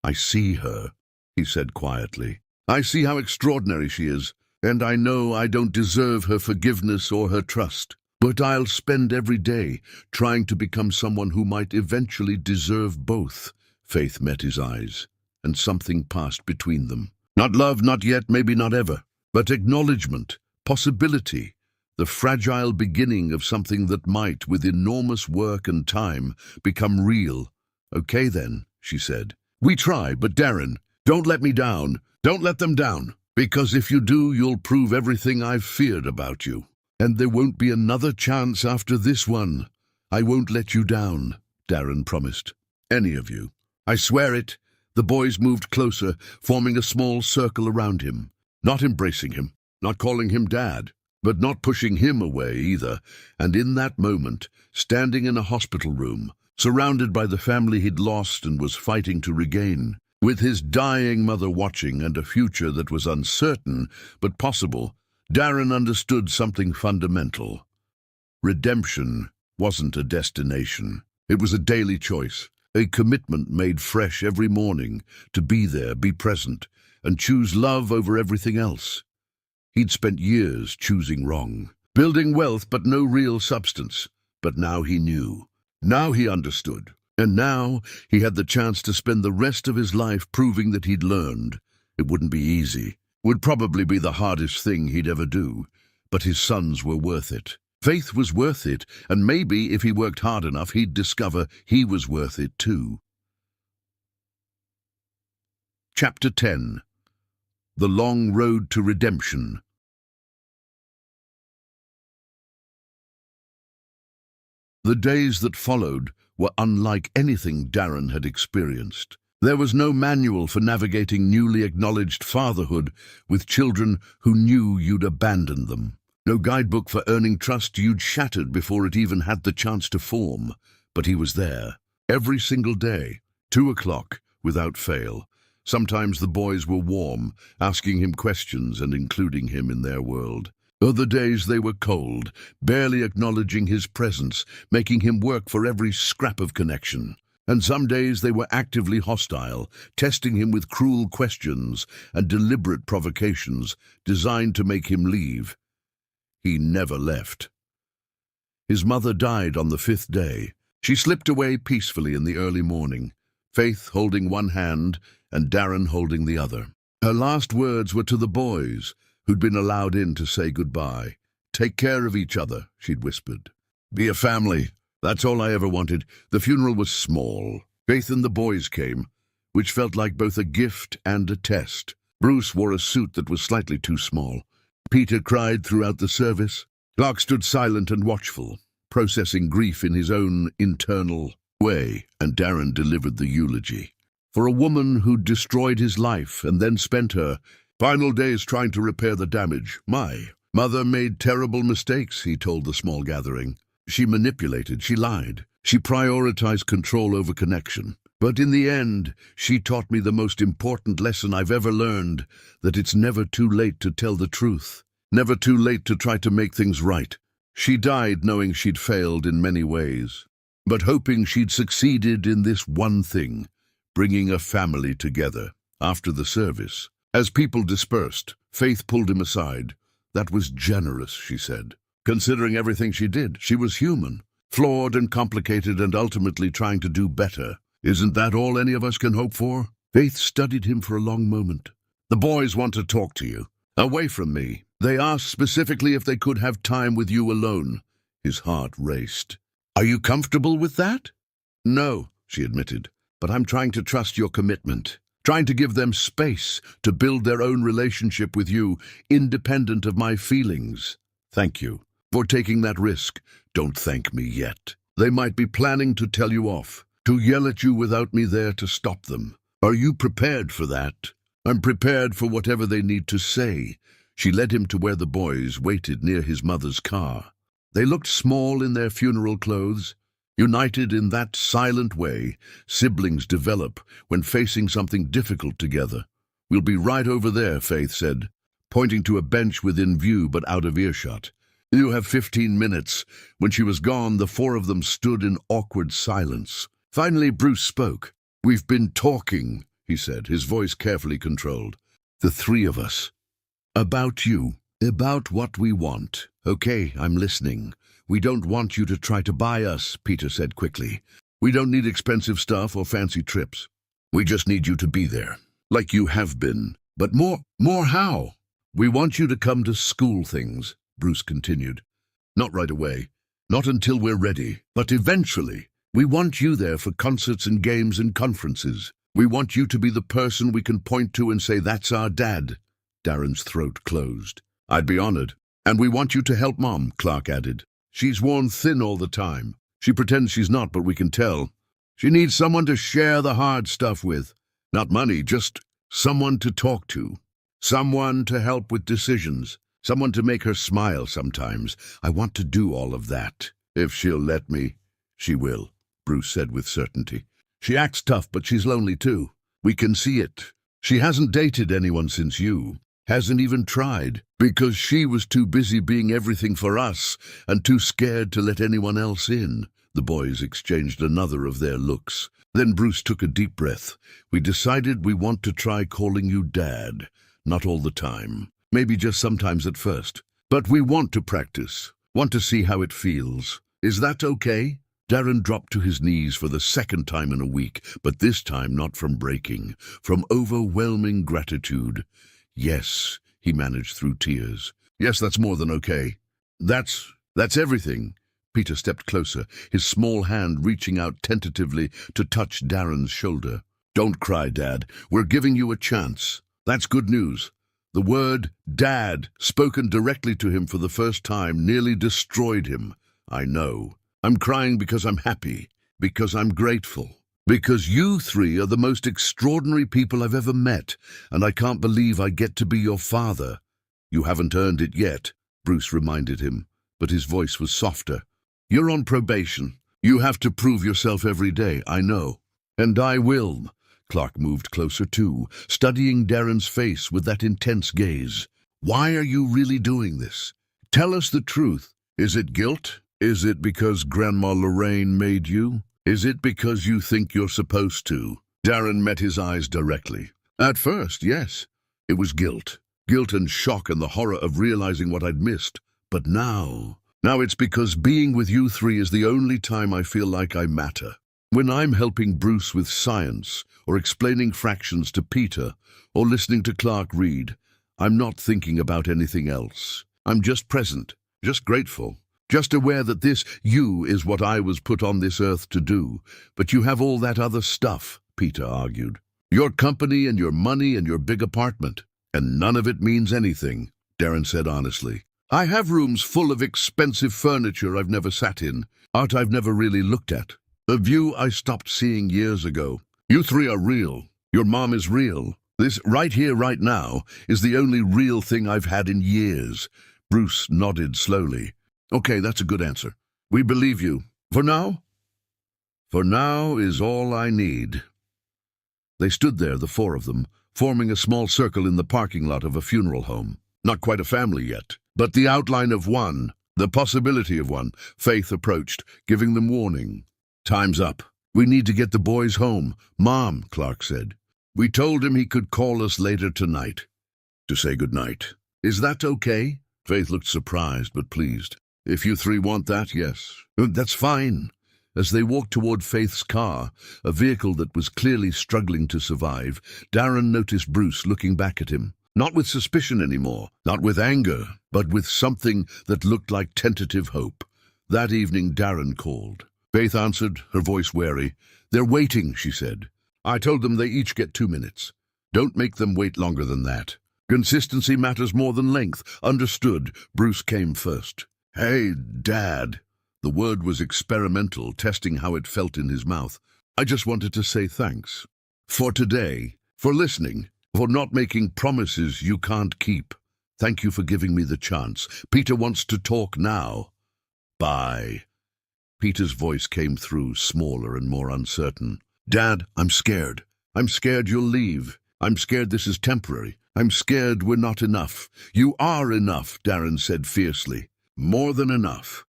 I see her, he said quietly. I see how extraordinary she is, and I know I don't deserve her forgiveness or her trust. But I'll spend every day trying to become someone who might eventually deserve both. Faith met his eyes, and something passed between them. Not love, not yet, maybe not ever, but acknowledgement, possibility, the fragile beginning of something that might, with enormous work and time, become real. Okay then, she said. We try, but Darren, don't let me down. Don't let them down. Because if you do, you'll prove everything I've feared about you. And there won't be another chance after this one. I won't let you down, Darren promised. Any of you. I swear it. The boys moved closer, forming a small circle around him. Not embracing him, not calling him Dad, but not pushing him away either. And in that moment, standing in a hospital room, surrounded by the family he'd lost and was fighting to regain, with his dying mother watching and a future that was uncertain but possible, Darren understood something fundamental. Redemption wasn't a destination. It was a daily choice, a commitment made fresh every morning to be there, be present, and choose love over everything else. He'd spent years choosing wrong, building wealth but no real substance. But now he knew. Now he understood. And now he had the chance to spend the rest of his life proving that he'd learned. It wouldn't be easy. Would probably be the hardest thing he'd ever do. But his sons were worth it. Faith was worth it, and maybe if he worked hard enough, he'd discover he was worth it too. Chapter 10. The Long Road to Redemption. The days that followed were unlike anything Darren had experienced. There was no manual for navigating newly acknowledged fatherhood with children who knew you'd abandoned them. No guidebook for earning trust you'd shattered before it even had the chance to form. But he was there, every single day, 2 o'clock, without fail. Sometimes the boys were warm, asking him questions and including him in their world. Other days they were cold, barely acknowledging his presence, making him work for every scrap of connection. And some days they were actively hostile, testing him with cruel questions and deliberate provocations designed to make him leave. He never left. His mother died on the 5th day. She slipped away peacefully in the early morning, Faith holding one hand and Darren holding the other. Her last words were to the boys, who'd been allowed in to say goodbye. Take care of each other, she'd whispered. Be a family. That's all I ever wanted. The funeral was small. Faith and the boys came, which felt like both a gift and a test. Bruce wore a suit that was slightly too small. Peter cried throughout the service. Clark stood silent and watchful, processing grief in his own internal way, and Darren delivered the eulogy. For a woman who'd destroyed his life and then spent her final days trying to repair the damage. My mother made terrible mistakes, he told the small gathering. She manipulated, she lied, she prioritized control over connection. But in the end, she taught me the most important lesson I've ever learned, that it's never too late to tell the truth. Never too late to try to make things right. She died knowing she'd failed in many ways, but hoping she'd succeeded in this one thing, bringing a family together. After the service, as people dispersed, Faith pulled him aside. That was generous, she said. Considering everything she did, she was human, flawed and complicated and ultimately trying to do better. Isn't that all any of us can hope for? Faith studied him for a long moment. The boys want to talk to you. Away from me. They asked specifically if they could have time with you alone. His heart raced. Are you comfortable with that? No, she admitted, but I'm trying to trust your commitment. Trying to give them space to build their own relationship with you, independent of my feelings. Thank you for taking that risk. Don't thank me yet. They might be planning to tell you off, to yell at you without me there to stop them. Are you prepared for that? I'm prepared for whatever they need to say. She led him to where the boys waited near his mother's car. They looked small in their funeral clothes, united in that silent way siblings develop when facing something difficult together. We'll be right over there, Faith said, pointing to a bench within view but out of earshot. You have 15 minutes. When she was gone, the four of them stood in awkward silence. Finally, Bruce spoke. We've been talking, he said, his voice carefully controlled. The three of us. About you. About what we want. Okay, I'm listening. We don't want you to try to buy us, Peter said quickly. We don't need expensive stuff or fancy trips. We just need you to be there, like you have been. But more how? We want you to come to school things, Bruce continued. Not right away. Not until we're ready. But eventually. We want you there for concerts and games and conferences. We want you to be the person we can point to and say, that's our dad. Darren's throat closed. I'd be honored. And we want you to help Mom, Clark added. She's worn thin all the time. She pretends she's not, but we can tell. She needs someone to share the hard stuff with. Not money, just someone to talk to. Someone to help with decisions. Someone to make her smile sometimes. I want to do all of that. If she'll let me, she will, Bruce said with certainty. She acts tough, but she's lonely too. We can see it. She hasn't dated anyone since you. Hasn't even tried, because she was too busy being everything for us and too scared to let anyone else in. The boys exchanged another of their looks. Then Bruce took a deep breath. We decided we want to try calling you Dad. Not all the time. Maybe just sometimes at first. But we want to practice. Want to see how it feels. Is that okay? Darren dropped to his knees for the second time in a week, but this time not from breaking, from overwhelming gratitude. Yes, he managed through tears. Yes, that's more than okay. That's everything. Peter stepped closer, his small hand reaching out tentatively to touch Darren's shoulder. Don't cry, Dad. We're giving you a chance. That's good news. The word Dad, spoken directly to him for the first time, nearly destroyed him. I know. I'm crying because I'm happy, because I'm grateful. Because you three are the most extraordinary people I've ever met, and I can't believe I get to be your father. You haven't earned it yet, Bruce reminded him, but his voice was softer. You're on probation. You have to prove yourself every day, I know. And I will. Clark moved closer too, studying Darren's face with that intense gaze. Why are you really doing this? Tell us the truth. Is it guilt? Is it because Grandma Lorraine made you? Is it because you think you're supposed to? Darren met his eyes directly. At first, yes. It was guilt. Guilt and shock and the horror of realizing what I'd missed. But now it's because being with you three is the only time I feel like I matter. When I'm helping Bruce with science, or explaining fractions to Peter, or listening to Clark read, I'm not thinking about anything else. I'm just present, just grateful. Just aware that this you is what I was put on this earth to do. But you have all that other stuff, Peter argued. Your company and your money and your big apartment. And none of it means anything, Darren said honestly. I have rooms full of expensive furniture I've never sat in, art I've never really looked at. A view I stopped seeing years ago. You three are real. Your mom is real. This right here, right now, is the only real thing I've had in years. Bruce nodded slowly. Okay, that's a good answer. We believe you. For now? For now is all I need. They stood there, the four of them, forming a small circle in the parking lot of a funeral home. Not quite a family yet, but the outline of one, the possibility of one. Faith approached, giving them warning. Time's up. We need to get the boys home. Mom, Clark said. We told him he could call us later tonight to say goodnight. Is that okay? Faith looked surprised but pleased. If you three want that, yes. That's fine. As they walked toward Faith's car, a vehicle that was clearly struggling to survive, Darren noticed Bruce looking back at him. Not with suspicion anymore, not with anger, but with something that looked like tentative hope. That evening, Darren called. Faith answered, her voice wary. They're waiting, she said. I told them they each get 2 minutes. Don't make them wait longer than that. Consistency matters more than length. Understood. Bruce came first. Hey, Dad. The word was experimental, testing how it felt in his mouth. I just wanted to say thanks. For today, for listening, for not making promises you can't keep. Thank you for giving me the chance. Peter wants to talk now. Bye. Peter's voice came through, smaller and more uncertain. Dad, I'm scared. I'm scared you'll leave. I'm scared this is temporary. I'm scared we're not enough. You are enough, Darren said fiercely. More than enough.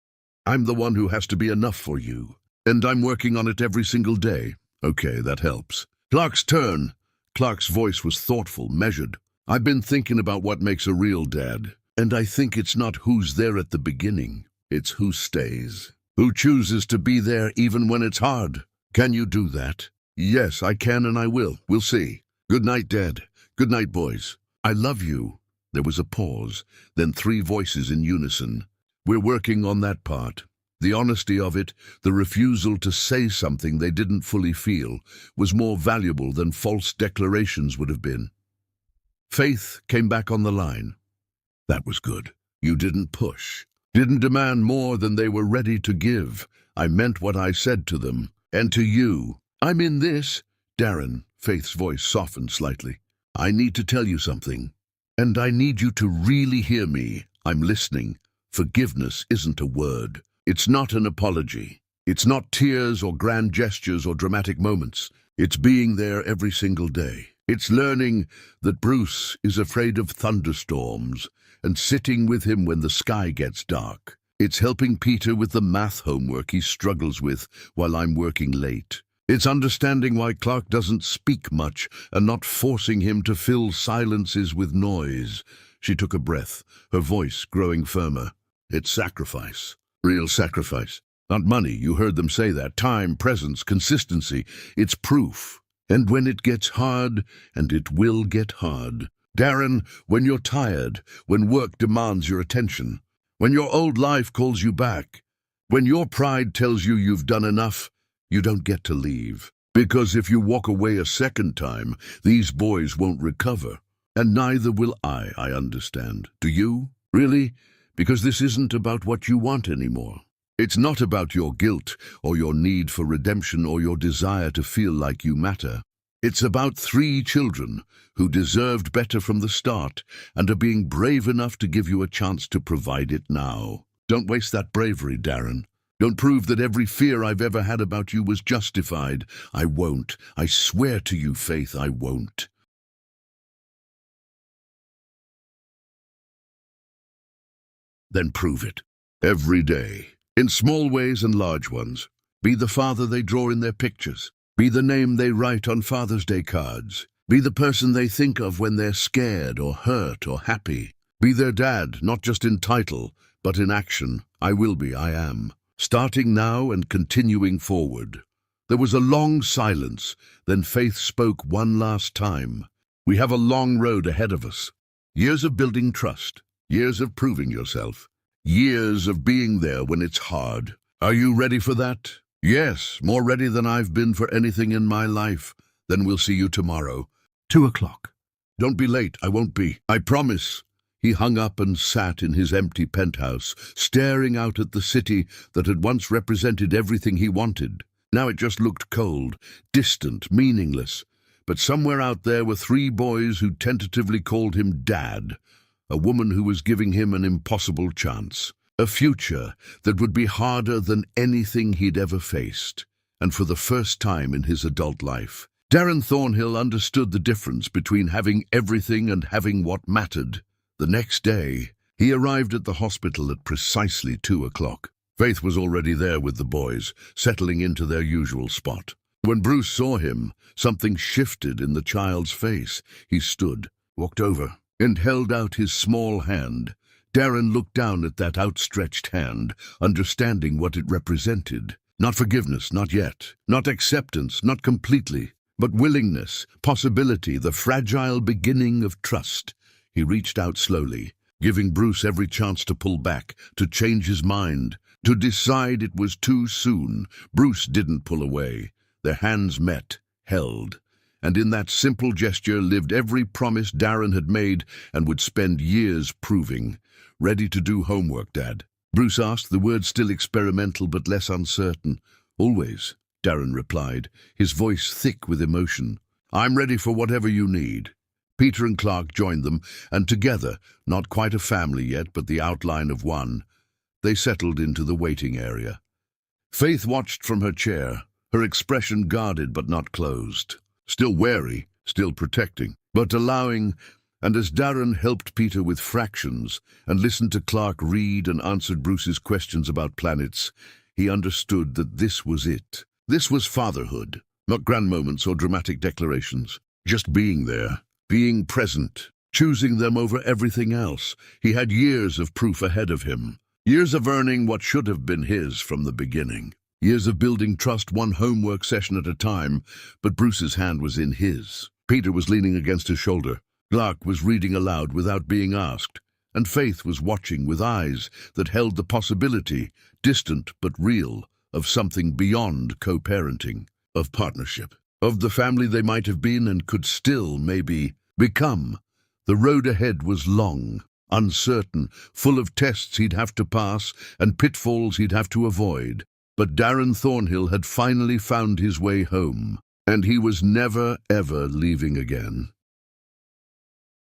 I'm the one who has to be enough for you. And I'm working on it every single day. Okay, that helps. Clark's turn. Clark's voice was thoughtful, measured. I've been thinking about what makes a real dad. And I think it's not who's there at the beginning. It's who stays. Who chooses to be there even when it's hard. Can you do that? Yes, I can and I will. We'll see. Good night, Dad. Good night, boys. I love you. There was a pause, then 3 voices in unison. We're working on that part. The honesty of it, the refusal to say something they didn't fully feel, was more valuable than false declarations would have been. Faith came back on the line. That was good. You didn't push. Didn't demand more than they were ready to give. I meant what I said to them. And to you. I'm in this. Darren, Faith's voice softened slightly. I need to tell you something. And I need you to really hear me. I'm listening. Forgiveness isn't a word. It's not an apology. It's not tears or grand gestures or dramatic moments. It's being there every single day. It's learning that Bruce is afraid of thunderstorms and sitting with him when the sky gets dark. It's helping Peter with the math homework he struggles with while I'm working late. It's understanding why Clark doesn't speak much and not forcing him to fill silences with noise. She took a breath, her voice growing firmer. It's sacrifice. Real sacrifice. Not money, you heard them say that. Time, presence, consistency. It's proof. And when it gets hard, and it will get hard. Darren, when you're tired, when work demands your attention, when your old life calls you back, when your pride tells you you've done enough, you don't get to leave. Because if you walk away a second time, these boys won't recover. And neither will I understand. Do you? Really? Because this isn't about what you want anymore. It's not about your guilt or your need for redemption or your desire to feel like you matter. It's about 3 children who deserved better from the start and are being brave enough to give you a chance to provide it now. Don't waste that bravery, Darren. Don't prove that every fear I've ever had about you was justified. I won't. I swear to you, Faith, I won't. Then prove it. Every day. In small ways and large ones. Be the father they draw in their pictures. Be the name they write on Father's Day cards. Be the person they think of when they're scared or hurt or happy. Be their dad, not just in title, but in action. I will be, I am. Starting now and continuing forward. There was a long silence, then Faith spoke one last time. We have a long road ahead of us. Years of building trust. Years of proving yourself. Years of being there when it's hard. Are you ready for that? Yes, more ready than I've been for anything in my life. Then we'll see you tomorrow. 2:00. Don't be late, I won't be. I promise. He hung up and sat in his empty penthouse, staring out at the city that had once represented everything he wanted. Now it just looked cold, distant, meaningless. But somewhere out there were 3 boys who tentatively called him Dad. A woman who was giving him an impossible chance. A future that would be harder than anything he'd ever faced. And for the first time in his adult life, Darren Thornhill understood the difference between having everything and having what mattered. The next day, he arrived at the hospital at precisely 2 o'clock. Faith was already there with the boys, settling into their usual spot. When Bruce saw him, something shifted in the child's face. He stood, walked over, and held out his small hand. Darren looked down at that outstretched hand, understanding what it represented. Not forgiveness, not yet. Not acceptance, not completely. But willingness, possibility, the fragile beginning of trust. He reached out slowly, giving Bruce every chance to pull back, to change his mind, to decide it was too soon. Bruce didn't pull away. Their hands met, held, and in that simple gesture lived every promise Darren had made and would spend years proving. Ready to do homework, Dad? Bruce asked, the words still experimental but less uncertain. Always, Darren replied, his voice thick with emotion. I'm ready for whatever you need. Peter and Clark joined them, and together, not quite a family yet, but the outline of one, they settled into the waiting area. Faith watched from her chair, her expression guarded but not closed. Still wary, still protecting, but allowing. And as Darren helped Peter with fractions and listened to Clark read and answered Bruce's questions about planets, he understood that this was it. This was fatherhood, not grand moments or dramatic declarations. Just being there, being present, choosing them over everything else. He had years of proof ahead of him. Years of earning what should have been his from the beginning. Years of building trust one homework session at a time, but Bruce's hand was in his. Peter was leaning against his shoulder. Clark was reading aloud without being asked, and Faith was watching with eyes that held the possibility, distant but real, of something beyond co-parenting, of partnership, of the family they might have been and could still, maybe, become. The road ahead was long, uncertain, full of tests he'd have to pass and pitfalls he'd have to avoid. But Darren Thornhill had finally found his way home, and he was never, ever leaving again.